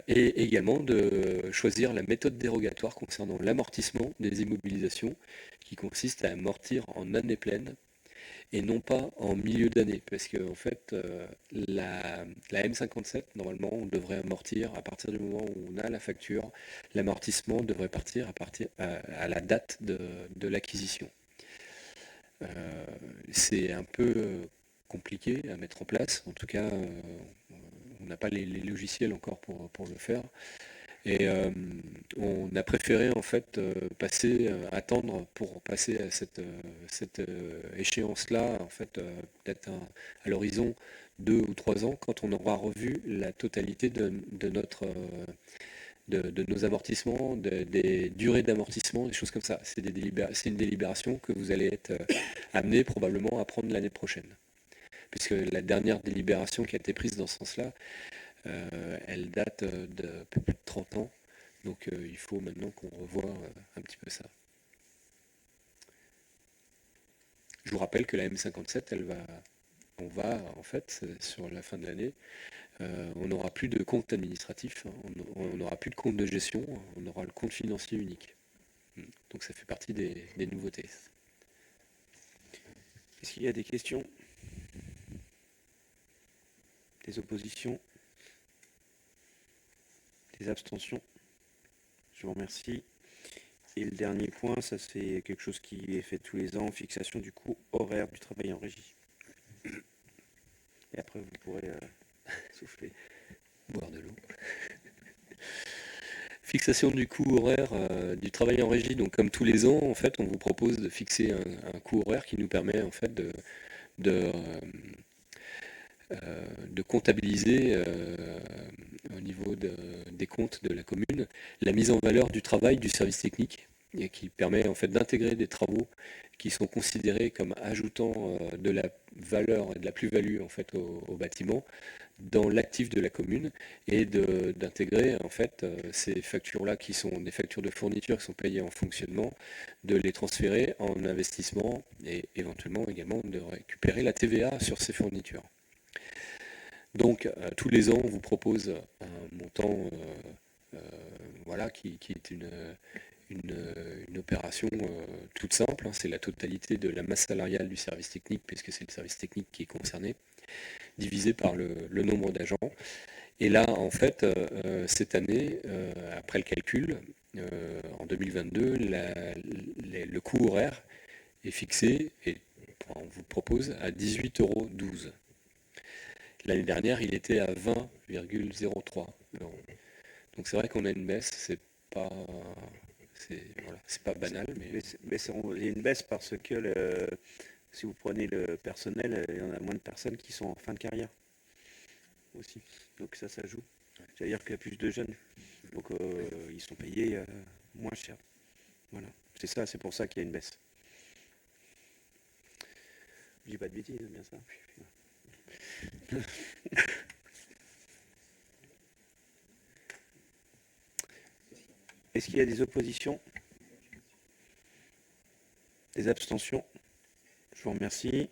Et également de choisir la méthode dérogatoire concernant l'amortissement des immobilisations qui consiste à amortir en année pleine et non pas en milieu d'année. Parce que en fait, la M57, normalement, on devrait amortir à partir du moment où on a la facture. L'amortissement devrait partir à la date de l'acquisition. C'est un peu compliqué à mettre en place. En tout cas, on n'a pas les logiciels encore pour le faire. Et on a préféré en fait attendre pour passer à cette échéance-là, en fait, peut-être à l'horizon 2 ou 3 ans, quand on aura revu la totalité de nos amortissements, des durées d'amortissement, des choses comme ça. C'est une délibération que vous allez être amené probablement à prendre l'année prochaine. Puisque la dernière délibération qui a été prise dans ce sens-là, elle date de peu plus de 30 ans. Donc il faut maintenant qu'on revoie un petit peu ça. Je vous rappelle que la M57, on va en fait, sur la fin de l'année, on n'aura plus de compte administratif, hein, on n'aura plus de compte de gestion, on aura le compte financier unique. Donc ça fait partie des nouveautés. Est-ce qu'il y a des questions? Des oppositions? Des abstentions? Je vous remercie. Et le dernier point, ça c'est quelque chose qui est fait tous les ans, fixation du coût horaire du travail en régie. Et après vous pourrez souffler. Boire de l'eau. Fixation du coût horaire du travail en régie. Donc comme tous les ans, en fait, on vous propose de fixer un coût horaire qui nous permet en fait de comptabiliser au niveau des comptes de la commune la mise en valeur du travail du service technique et qui permet en fait d'intégrer des travaux qui sont considérés comme ajoutant de la valeur et de la plus-value en fait au bâtiment dans l'actif de la commune et d'intégrer en fait ces factures-là qui sont des factures de fourniture qui sont payées en fonctionnement, de les transférer en investissement et éventuellement également de récupérer la TVA sur ces fournitures. Donc tous les ans on vous propose un montant voilà, qui est une opération toute simple, hein, c'est la totalité de la masse salariale du service technique, puisque c'est le service technique qui est concerné, divisé par le nombre d'agents. Et là, en fait, cette année, après le calcul, en 2022, le coût horaire est fixé, et on vous propose à 18,12 €. L'année dernière, il était à 20,03 €. Donc c'est vrai qu'on a une baisse, c'est pas banal, mais il y a une baisse parce que si vous prenez le personnel, il y en a moins de personnes qui sont en fin de carrière aussi. Donc ça joue. C'est-à-dire qu'il y a plus de jeunes. Donc ils sont payés moins cher. Voilà. C'est pour ça qu'il y a une baisse. Je dis pas de bêtises, c'est bien ça. Est-ce qu'il y a des oppositions? Des abstentions? Je vous remercie.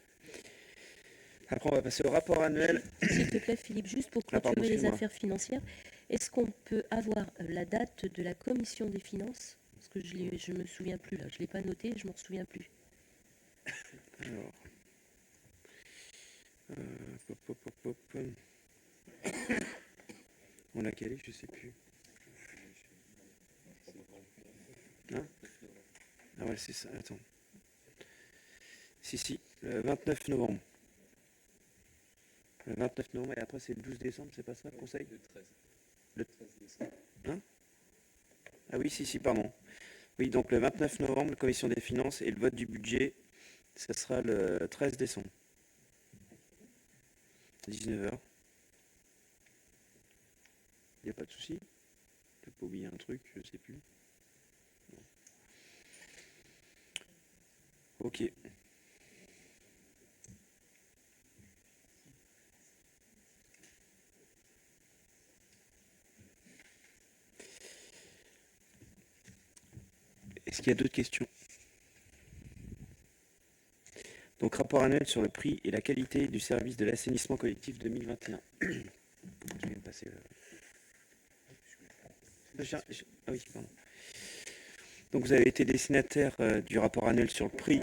Après, on va passer au rapport annuel. S'il te plaît, Philippe, juste pour Ah, pardon, clôturer les excuse-moi. affaires financières, est-ce qu'on peut avoir la date de la commission des finances? Parce que je me souviens plus là, je ne l'ai pas noté, je m'en souviens plus. Alors. Pop, pop, pop, pop. On l'a calé, je sais plus. Hein? Ah ouais, c'est ça, attends. Si, le 29 novembre. Le 29 novembre, et après c'est le 12 décembre, c'est pas ça, le conseil? Le 13. Le 13 décembre. Hein? Ah oui, si, pardon. Oui, donc le 29 novembre, la commission des finances et le vote du budget, ça sera le 13 décembre. 19h. Il n'y a pas de souci? Je n'ai pas oublié un truc, je sais plus. Non. Ok. Est-ce qu'il y a d'autres questions? Donc, rapport annuel sur le prix et la qualité du service de l'assainissement collectif 2021. Je viens de passer Ah oui, pardon. Donc, vous avez été destinataire du rapport annuel sur le prix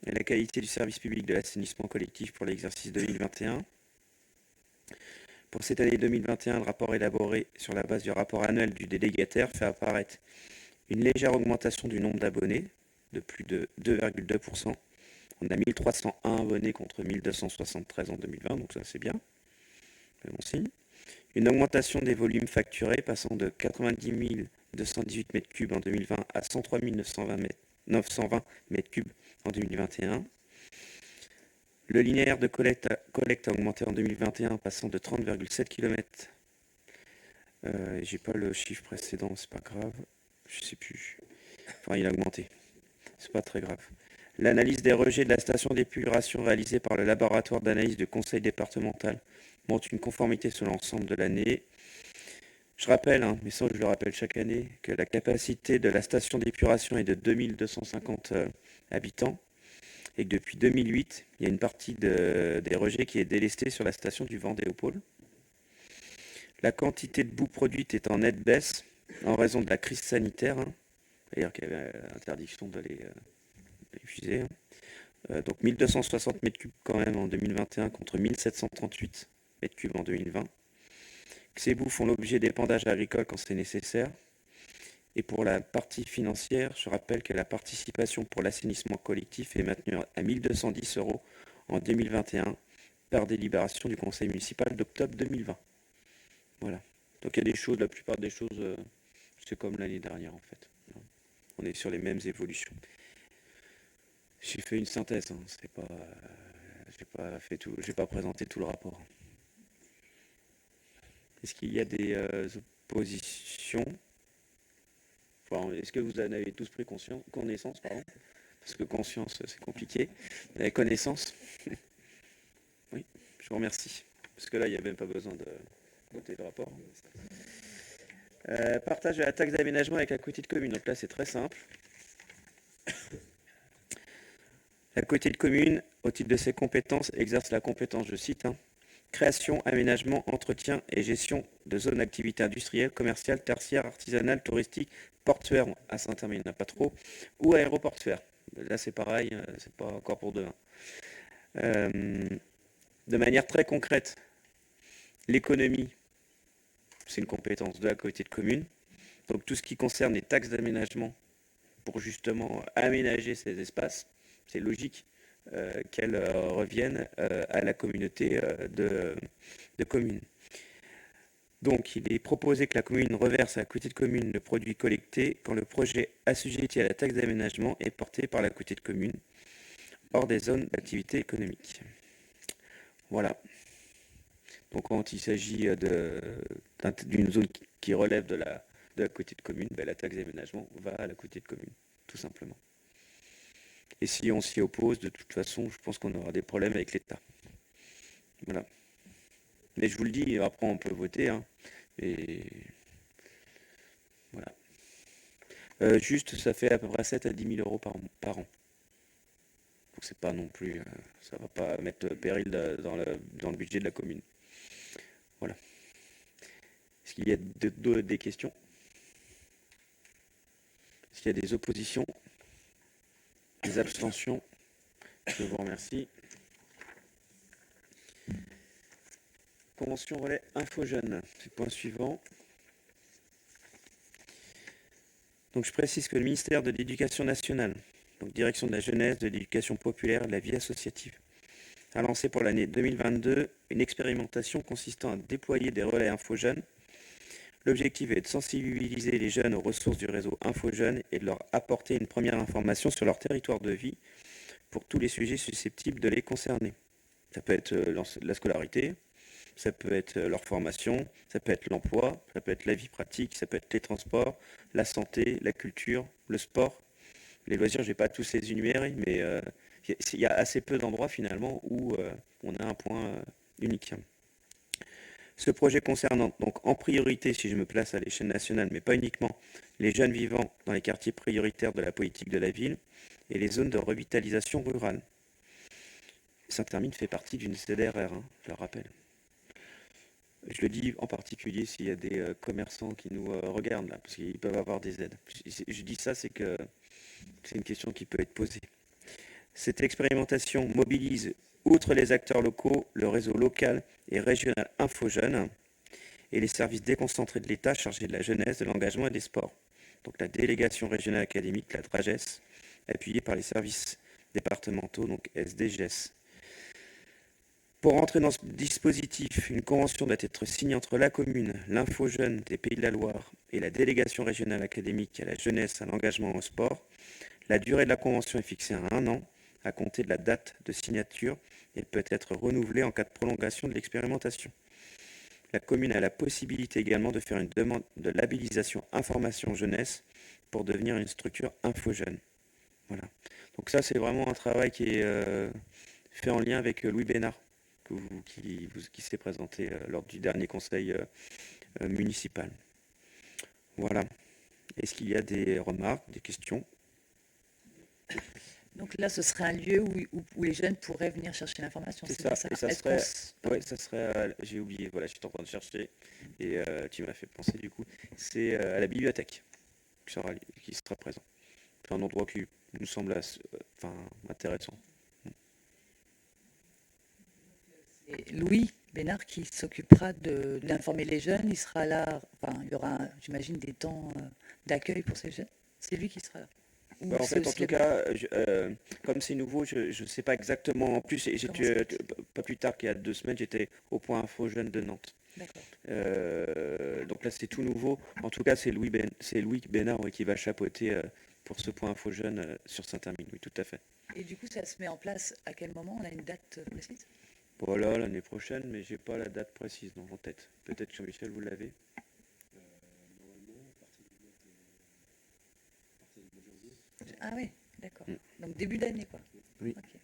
et la qualité du service public de l'assainissement collectif pour l'exercice 2021. Pour cette année 2021, le rapport élaboré sur la base du rapport annuel du délégataire fait apparaître une légère augmentation du nombre d'abonnés de plus de 2,2%. On a 1301 abonnés contre 1273 en 2020, donc ça c'est bien. C'est bon signe. Une augmentation des volumes facturés passant de 90 218 m3 en 2020 à 103 920 m3 en 2021. Le linéaire de collecte a augmenté en 2021, passant de 30,7 km. J'ai pas le chiffre précédent, c'est pas grave. Je sais plus. Enfin, il a augmenté. C'est pas très grave. L'analyse des rejets de la station d'épuration réalisée par le laboratoire d'analyse du conseil départemental montre une conformité sur l'ensemble de l'année. Je rappelle, mais ça je le rappelle chaque année, que la capacité de la station d'épuration est de 2250 habitants et que depuis 2008, il y a une partie des rejets qui est délestée sur la station du Vendée au pôle. La quantité de boue produite est en nette baisse en raison de la crise sanitaire, c'est-à-dire qu'il y avait interdiction de les diffuser. Donc 1260 m3 quand même en 2021 contre 1738 m3 en 2020. Ces boues font l'objet d'épandages agricoles quand c'est nécessaire. Et pour la partie financière, je rappelle que la participation pour l'assainissement collectif est maintenue à 1210 € en 2021 par délibération du conseil municipal d'octobre 2020. Voilà. Donc il y a des choses, la plupart des choses, c'est comme l'année dernière en fait. On est sur les mêmes évolutions. J'ai fait une synthèse, c'est pas, j'ai pas présenté tout le rapport. Est-ce qu'il y a des oppositions? Enfin, est-ce que vous en avez tous pris connaissance, pardon? Parce que conscience, c'est compliqué. Vous avez connaissance? Oui, je vous remercie. Parce que là, il n'y a même pas besoin de voter le rapport. Partage de la taxe d'aménagement avec la communauté de communes. Donc là, c'est très simple. La communauté de communes, au titre de ses compétences, exerce la compétence, je cite, création, aménagement, entretien et gestion de zones d'activité industrielle, commerciale, tertiaire, artisanale, touristique, portuaire, à Saint-Terme il n'y en a pas trop, ou aéroportuaire. Là c'est pareil, c'est pas encore pour demain. De manière très concrète, l'économie, c'est une compétence de la communauté de communes. Donc tout ce qui concerne les taxes d'aménagement pour justement aménager ces espaces, c'est logique qu'elles reviennent à la communauté de communes. Donc, il est proposé que la commune reverse à la communauté de communes le produit collecté quand le projet assujetti à la taxe d'aménagement est porté par la communauté de communes hors des zones d'activité économique. Voilà. Donc, quand il s'agit d'une zone qui relève de la communauté de communes, la taxe d'aménagement va à la communauté de communes, tout simplement. Et si on s'y oppose, de toute façon, je pense qu'on aura des problèmes avec l'État. Voilà. Mais je vous le dis, après on peut voter. Et voilà. Juste, ça fait à peu près 7 à 10 000 euros par an. Donc c'est pas non plus, ça va pas mettre péril dans le budget de la commune. Voilà. Est-ce qu'il y a des questions? Est-ce qu'il y a des oppositions? Des abstentions? Je vous remercie. Convention relais Info Jeunes, c'est le point suivant. Donc je précise que le ministère de l'Éducation nationale, donc direction de la jeunesse, de l'éducation populaire et de la vie associative, a lancé pour l'année 2022 une expérimentation consistant à déployer des relais Info Jeunes. L'objectif est de sensibiliser les jeunes aux ressources du réseau Info Jeunes et de leur apporter une première information sur leur territoire de vie pour tous les sujets susceptibles de les concerner. Ça peut être la scolarité, ça peut être leur formation, ça peut être l'emploi, ça peut être la vie pratique, ça peut être les transports, la santé, la culture, le sport. Les loisirs, je ne vais pas tous les énumérer, mais il y a assez peu d'endroits finalement où on a un point unique. Ce projet concerne donc en priorité, si je me place à l'échelle nationale, mais pas uniquement, les jeunes vivant dans les quartiers prioritaires de la politique de la ville et les zones de revitalisation rurale. Saint-Hermine fait partie d'une CDRR, je le rappelle. Je le dis en particulier s'il y a des commerçants qui nous regardent là, parce qu'ils peuvent avoir des aides. Je dis ça, c'est que c'est une question qui peut être posée. Cette expérimentation mobilise, outre les acteurs locaux, le réseau local et régional Info Jeunes et les services déconcentrés de l'État chargés de la jeunesse, de l'engagement et des sports. Donc la délégation régionale académique, la DRAGES, appuyée par les services départementaux, donc SDGS. Pour entrer dans ce dispositif, une convention doit être signée entre la commune, l'Info Jeunes des Pays de la Loire et la délégation régionale académique à la jeunesse, à l'engagement et au sport. La durée de la convention est fixée à 1 an, à compter de la date de signature, et peut être renouvelée en cas de prolongation de l'expérimentation. La commune a la possibilité également de faire une demande de labellisation information jeunesse pour devenir une structure Info Jeunes. Voilà. Donc ça, c'est vraiment un travail qui est fait en lien avec Louis Bénard, qui s'est présenté lors du dernier conseil municipal. Voilà. Est-ce qu'il y a des remarques, des questions? Donc là, ce serait un lieu où les jeunes pourraient venir chercher l'information. C'est ça, et ça serait, j'ai oublié, voilà, j'étais en train de chercher, et tu m'as fait penser du coup, c'est à la bibliothèque qui sera présent. C'est un endroit qui nous semble intéressant. Et Louis Bénard qui s'occupera d'informer les jeunes, il sera là, enfin, il y aura, j'imagine, des temps d'accueil pour ces jeunes. C'est lui qui sera là. En fait, en tout cas, comme c'est nouveau, je ne sais pas exactement. En plus, pas plus tard qu'il y a 2 semaines, j'étais au point Info Jeunes de Nantes. D'accord. Donc là, c'est tout nouveau. En tout cas, c'est Louis Bénard qui va chapeauter pour ce point Info Jeunes sur Saint-Hermine. Oui, tout à fait. Et du coup, ça se met en place à quel moment? On a une date précise? Voilà, l'année prochaine, mais j'ai pas la date précise en tête. Peut-être Jean-Michel, vous l'avez. Ah oui, d'accord. Donc début d'année, quoi. Oui. Okay.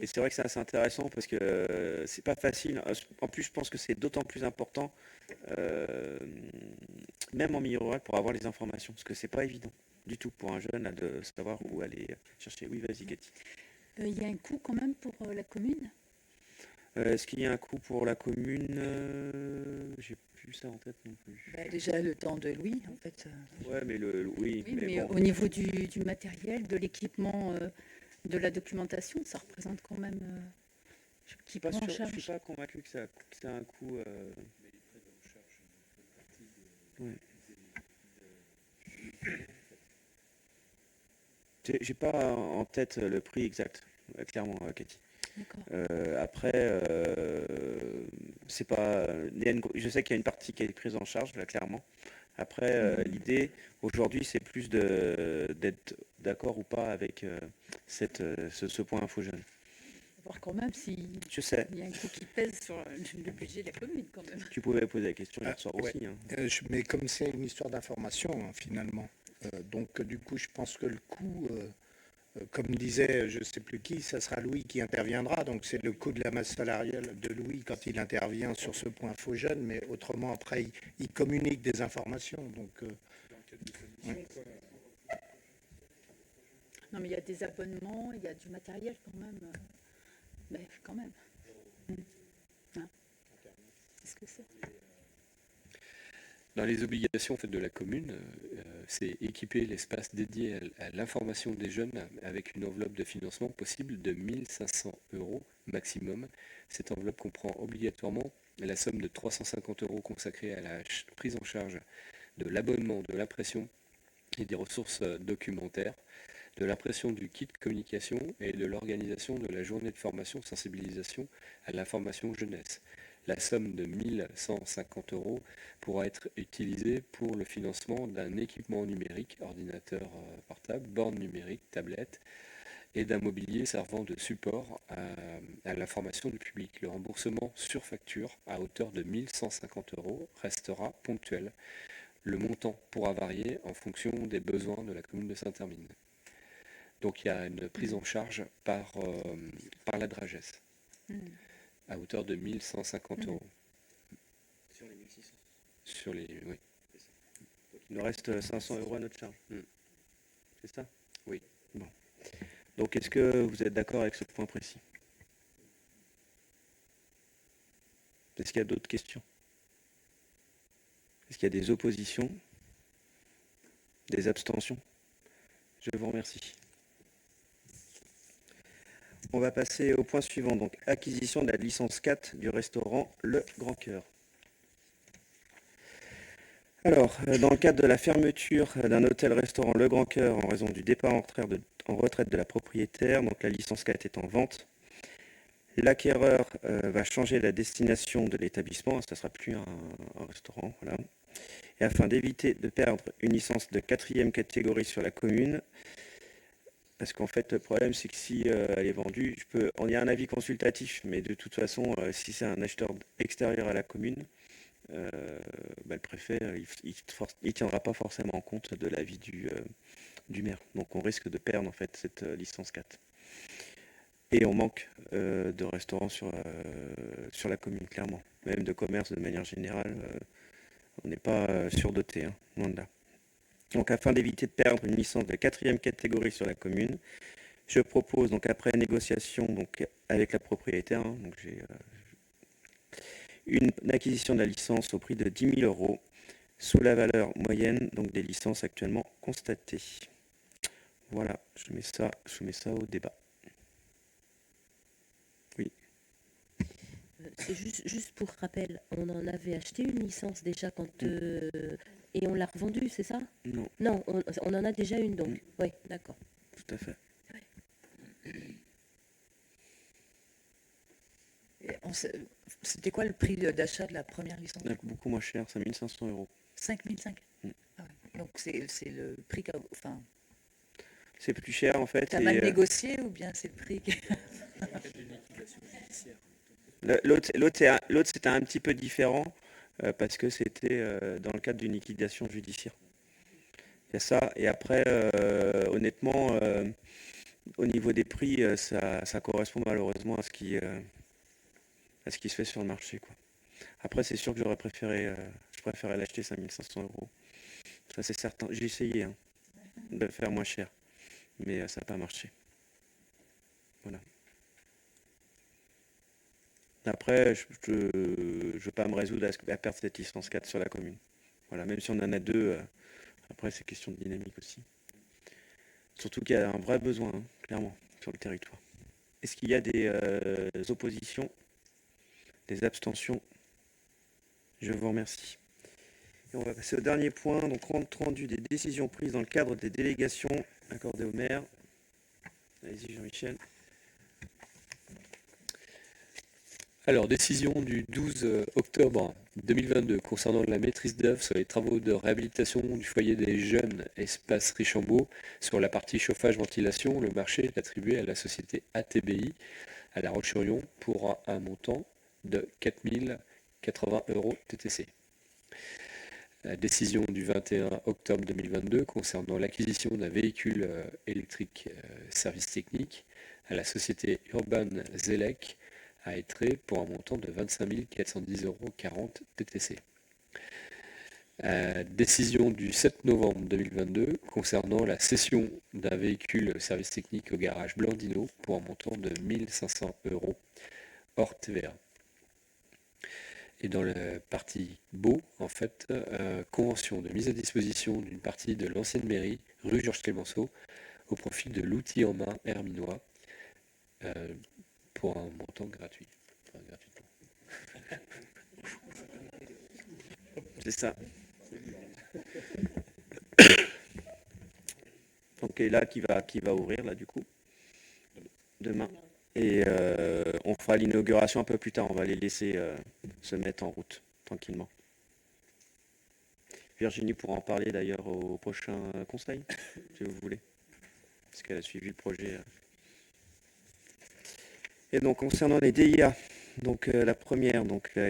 Et c'est vrai que c'est assez intéressant parce que c'est pas facile. En plus, je pense que c'est d'autant plus important, même en milieu rural, pour avoir les informations, parce que c'est pas évident du tout pour un jeune là, de savoir où aller chercher. Oui, vas-y, Cathy. Il y a un coût quand même pour la commune? Est-ce qu'il y a un coût pour la commune? J'ai plus ça en tête non plus. Bah, déjà le temps de Louis, en fait. Ouais, mais oui, mais bon. au niveau du matériel, de l'équipement, de la documentation, ça représente quand même qui prend en charge. Je suis pas convaincu que ça a un coût. Ouais. J'ai pas en tête le prix exact, clairement, Cathy. Après, c'est pas. Je sais qu'il y a une partie qui est prise en charge, là, clairement. Après, l'idée aujourd'hui, c'est plus d'être d'accord ou pas avec ce point Info Jeunes. Voir quand même s'il Je sais. y a un coût qui pèse sur le budget de la commune quand même. Tu pouvais poser la question hier soir ouais. aussi. Hein. Mais comme c'est une histoire d'information, finalement, donc du coup, je pense que le coût comme disait je ne sais plus qui, ça sera Louis qui interviendra. Donc c'est le coût de la masse salariale de Louis quand il intervient sur ce point faux jeune, mais autrement après il communique des informations. Donc, ouais. Non, mais il y a des abonnements, il y a du matériel quand même. Mais quand même. Hein. Qu'est-ce que c'est? Dans les obligations en fait, de la commune, c'est équiper l'espace dédié à l'information des jeunes avec une enveloppe de financement possible de 1500 euros maximum. Cette enveloppe comprend obligatoirement la somme de 350 euros consacrée à la prise en charge de l'abonnement, de l'impression et des ressources documentaires, de l'impression du kit communication et de l'organisation de la journée de formation sensibilisation à l'information jeunesse. La somme de 1150 euros pourra être utilisée pour le financement d'un équipement numérique, ordinateur portable, borne numérique, tablette, et d'un mobilier servant de support à l'information du public. Le remboursement sur facture à hauteur de 1150 euros restera ponctuel. Le montant pourra varier en fonction des besoins de la commune de Saint-Hermine. Donc il y a une prise en charge par la DRAGES à hauteur de 1150 euros. Sur les 1600. Sur les, oui. Donc il nous reste 500 euros à notre charge. C'est ça? Oui. Bon. Donc est-ce que vous êtes d'accord avec ce point précis? Est-ce qu'il y a d'autres questions? Est-ce qu'il y a des oppositions? Des abstentions? Je vous remercie. On va passer au point suivant, donc acquisition de la licence 4 du restaurant Le Grand Cœur. Alors, dans le cadre de la fermeture d'un hôtel-restaurant Le Grand Cœur en raison du départ en retraite de la propriétaire, donc la licence 4 est en vente, l'acquéreur va changer la destination de l'établissement, ça ne sera plus un restaurant, voilà. Et afin d'éviter de perdre une licence de 4e catégorie sur la commune, parce qu'en fait, le problème, c'est que si elle est vendue, on y a un avis consultatif, mais de toute façon, si c'est un acheteur extérieur à la commune, le préfet, il tiendra pas forcément compte de l'avis du maire. Donc on risque de perdre en fait cette licence 4. Et on manque de restaurants sur la commune, clairement. Même de commerce de manière générale, on n'est pas surdoté, hein, loin de là. Donc afin d'éviter de perdre une licence de 4e catégorie sur la commune, je propose donc après négociation donc, avec la propriétaire, hein, donc j'ai une acquisition de la licence au prix de 10 000 euros sous la valeur moyenne donc des licences actuellement constatées. Voilà, je mets ça au débat. Oui. C'est juste pour rappel, on en avait acheté une licence déjà quand et on l'a revendue, c'est ça? Non. Non, on en a déjà une donc. Oui, d'accord. Tout à fait. C'était quoi le prix d'achat de la première licence? Beaucoup moins cher, 5 500 euros. 5 500. Ah ouais. Donc c'est le prix enfin. C'est plus cher en fait. T'as mal négocié ou bien c'est le prix L'autre c'était un petit peu différent parce que c'était dans le cadre d'une liquidation judiciaire. Il y a ça. Et après, honnêtement, au niveau des prix, ça correspond malheureusement à ce qui se fait sur le marché, quoi. Après, c'est sûr que je préférais l'acheter 5 500 euros. Ça, c'est certain. J'ai essayé de le faire moins cher, mais ça n'a pas marché. Voilà. Après, je ne vais pas me résoudre à perdre cette licence 4 sur la commune. Voilà, même si on en a deux, après, c'est question de dynamique aussi. Surtout qu'il y a un vrai besoin, hein, clairement, sur le territoire. Est-ce qu'il y a des oppositions, des abstentions? Je vous remercie. Et on va passer au dernier point, donc compte rendu des décisions prises dans le cadre des délégations accordées au maire. Allez-y Jean-Michel. Alors, décision du 12 octobre 2022 concernant la maîtrise d'œuvre sur les travaux de réhabilitation du foyer des jeunes Espace Richambault sur la partie chauffage-ventilation. Le marché est attribué à la société ATBI à La Roche-sur-Yon pour un montant de 4 080 euros TTC. La décision du 21 octobre 2022 concernant l'acquisition d'un véhicule électrique service technique à la société Urban Zelec à Étré pour un montant de 25 410,40 € TTC. Décision du 7 novembre 2022 concernant la cession d'un véhicule service technique au garage Blandino pour un montant de 1 500 € hors TVA. Et dans la partie beau, en fait, convention de mise à disposition d'une partie de l'ancienne mairie, rue Georges Clemenceau, au profit de l'outil en main herminois, pour un montant gratuit. Enfin, gratuitement. C'est ça. Donc et là qui va ouvrir là du coup demain. Et on fera l'inauguration un peu plus tard. On va les laisser se mettre en route tranquillement. Virginie pourra en parler d'ailleurs au prochain conseil, si vous voulez, parce qu'elle a suivi le projet. Et donc concernant les DIA, donc la première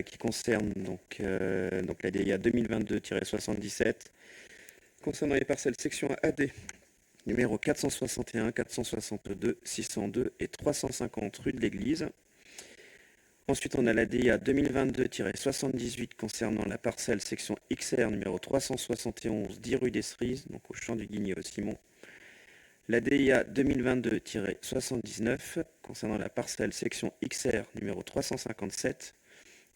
qui concerne donc la DIA 2022-77, concernant les parcelles section AD, numéro 461, 462, 602 et 350 rue de l'Église. Ensuite, on a la DIA 2022-78 concernant la parcelle section XR numéro 371, 10 rue des Cerises, donc au champ du Guigné au Simon. La DIA 2022-79 concernant la parcelle section XR numéro 357,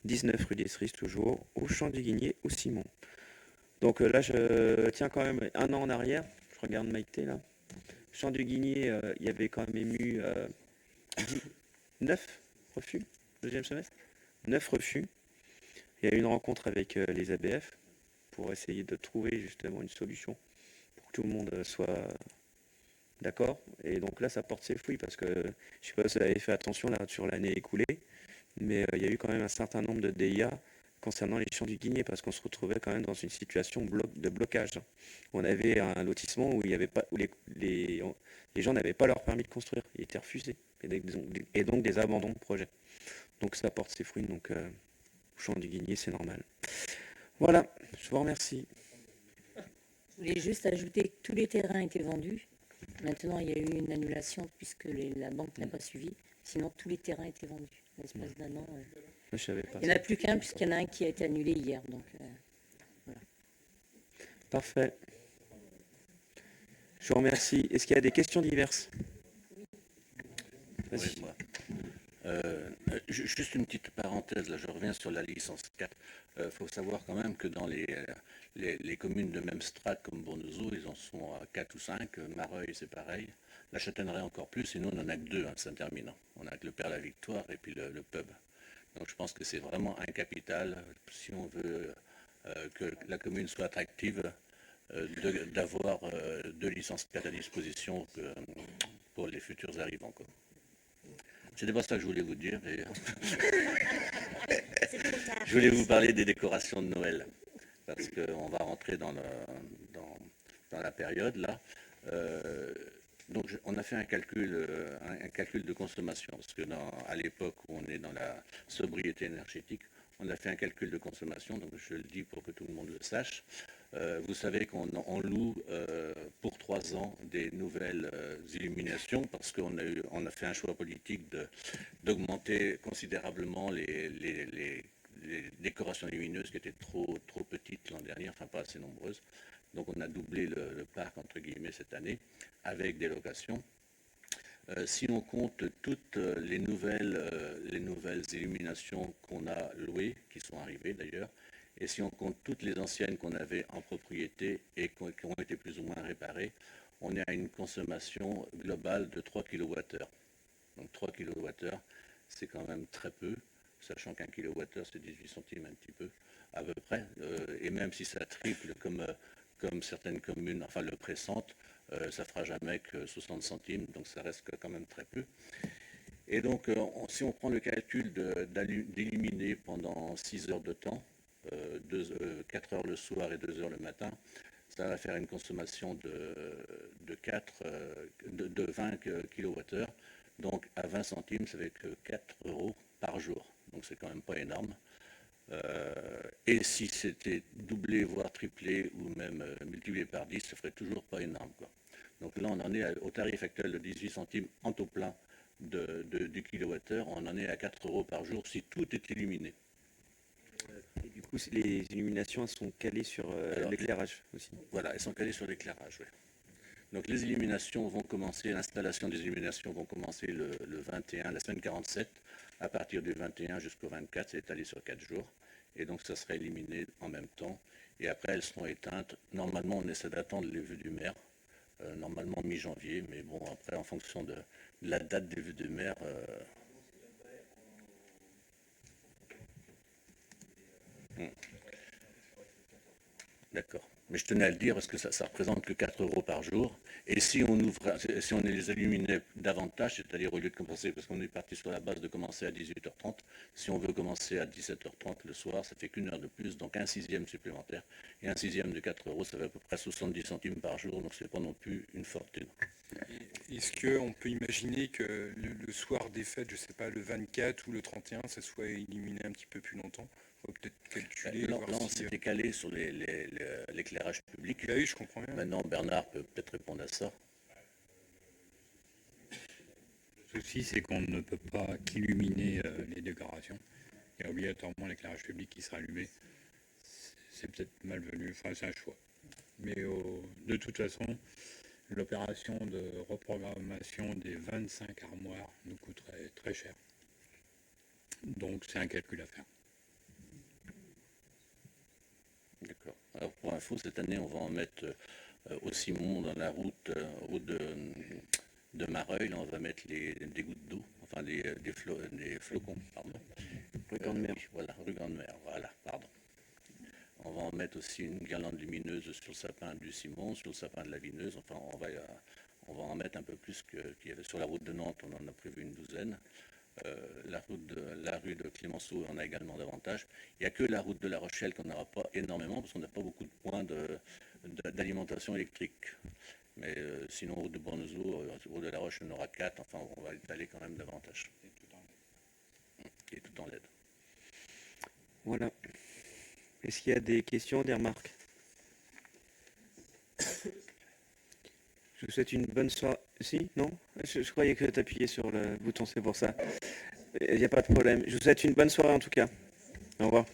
19 rue des Cerises toujours, au champ du Guigné au Simon. Donc là, je tiens quand même un an en arrière. Je regarde Maïté là. Champ du Guigné, il y avait quand même eu 9 refus, deuxième semestre. 9 refus. Il y a eu une rencontre avec les ABF pour essayer de trouver justement une solution pour que tout le monde soit d'accord. Et donc là, ça porte ses fruits parce que je ne sais pas si vous avez fait attention là sur l'année écoulée, mais il y a eu quand même un certain nombre de DIA concernant les champs du Guigné, parce qu'on se retrouvait quand même dans une situation de blocage. On avait un lotissement où, il y avait pas, où les gens n'avaient pas leur permis de construire, ils étaient refusés, et donc des abandons de projets. Donc ça porte ses fruits, donc au champ du Guigné, c'est normal. Voilà, je vous remercie. Je voulais juste ajouter que tous les terrains étaient vendus. Maintenant, il y a eu une annulation puisque la banque n'a pas suivi. Sinon, tous les terrains étaient vendus. L'espace d'un an. Je savais pas. Il n'y en a plus qu'un puisqu'il y en a un qui a été annulé hier. Donc, voilà. Parfait. Je vous remercie. Est-ce qu'il y a des questions diverses? Vas-y. Oui, moi. Juste une petite parenthèse, là, je reviens sur la licence 4. Faut savoir quand même que dans les communes de même strate comme Bournezeau, ils en sont à 4 ou 5. Mareuil, c'est pareil. La Châtaigneraie encore plus, et nous, on n'en a que 2, Saint-Terminant. On a que le Père-la-Victoire et puis le pub. Donc je pense que c'est vraiment un capital, si on veut que la commune soit attractive, d'avoir 2 licences 4 à disposition pour les futurs arrivants, quoi. C'était pas ça que je voulais vous dire. Mais je voulais vous parler des décorations de Noël, parce qu'on va rentrer dans la période là. Donc on a fait un calcul de consommation, parce que à l'époque où on est dans la sobriété énergétique, on a fait un calcul de consommation, donc je le dis pour que tout le monde le sache. Vous savez qu'on loue pour 3 ans des nouvelles illuminations, parce qu'on a fait un choix politique d'augmenter considérablement les décorations lumineuses qui étaient trop petites l'an dernier, enfin pas assez nombreuses. Donc on a doublé le parc, entre guillemets, cette année, avec des locations. Si on compte toutes les nouvelles illuminations qu'on a louées, qui sont arrivées d'ailleurs, et si on compte toutes les anciennes qu'on avait en propriété et qui ont été plus ou moins réparées, on est à une consommation globale de 3 kWh. Donc 3 kWh, c'est quand même très peu, sachant qu'un kWh c'est 18 centimes un petit peu, à peu près, et même si ça triple comme certaines communes, enfin le pressentent, ça fera jamais que 60 centimes, donc ça reste quand même très peu. Et donc, si on prend le calcul d'éliminer pendant 6 heures de temps, 4 heures le soir et 2 heures le matin, ça va faire une consommation de 20 kWh. Donc, à 20 centimes, ça fait que 4 € par jour. Donc, c'est quand même pas énorme. Et si c'était doublé, voire triplé, ou même multiplié par 10, ça ferait toujours pas énorme, quoi. Donc là, on en est au tarif actuel de 18 centimes en taux plein du kilowattheure. On en est à 4 euros par jour si tout est illuminé. Et du coup, les illuminations elles sont calées sur l'éclairage aussi. Voilà, elles sont calées sur l'éclairage, oui. Donc les illuminations vont commencer, l'installation des illuminations vont commencer le 21, la semaine 47. À partir du 21 jusqu'au 24, c'est étalé sur 4 jours. Et donc ça sera illuminé en même temps. Et après, elles seront éteintes. Normalement, on essaie d'attendre les vues du maire. Normalement mi-janvier, mais bon, après, en fonction de la date des vues de mer. D'accord. Mais je tenais à le dire parce que ça représente que 4 euros par jour. Et si on les illuminait davantage, c'est-à-dire au lieu de commencer, parce qu'on est parti sur la base de commencer à 18h30, si on veut commencer à 17h30 le soir, ça fait qu'une heure de plus, donc un sixième supplémentaire. Et un sixième de 4 euros, ça fait à peu près 70 centimes par jour, donc c'est pas non plus une fortune. Est-ce qu'on peut imaginer que le soir des fêtes, je sais pas, le 24 ou le 31, ça soit illuminé un petit peu plus longtemps? Faut peut-être calculer. Là, on s'était calé sur l'éclairage public. Bah oui, je comprends bien. Maintenant, Bernard peut peut-être répondre à ça. Le souci, c'est qu'on ne peut pas qu'illuminer les décorations. Il y a obligatoirement l'éclairage public qui sera allumé. C'est peut-être malvenu, enfin c'est un choix. Mais de toute façon, l'opération de reprogrammation des 25 armoires nous coûterait très cher. Donc c'est un calcul à faire. D'accord. Alors pour info, cette année, on va en mettre au Simon, dans la route de Mareuil, là, on va mettre des gouttes d'eau, enfin des flocons, pardon. Rugan de mer. Voilà, rugan de mer, voilà, pardon. On va en mettre aussi une guirlande lumineuse sur le sapin du Simon, sur le sapin de la Vineuse, enfin on va en mettre un peu plus qu'il y avait sur la route de Nantes, on en a prévu une douzaine. La rue de Clémenceau en a également davantage. Il n'y a que la route de La Rochelle qu'on n'aura pas énormément parce qu'on n'a pas beaucoup de points d'alimentation électrique. Mais sinon, route de Bornezeau, route de La Roche, on aura 4. Enfin, on va étaler quand même davantage. Et tout en LED. Voilà. Est-ce qu'il y a des questions, des remarques? Je vous souhaite une bonne soirée. Si? Non? Je croyais que tu appuyais sur le bouton, c'est pour ça. Il n'y a pas de problème. Je vous souhaite une bonne soirée en tout cas. Au revoir.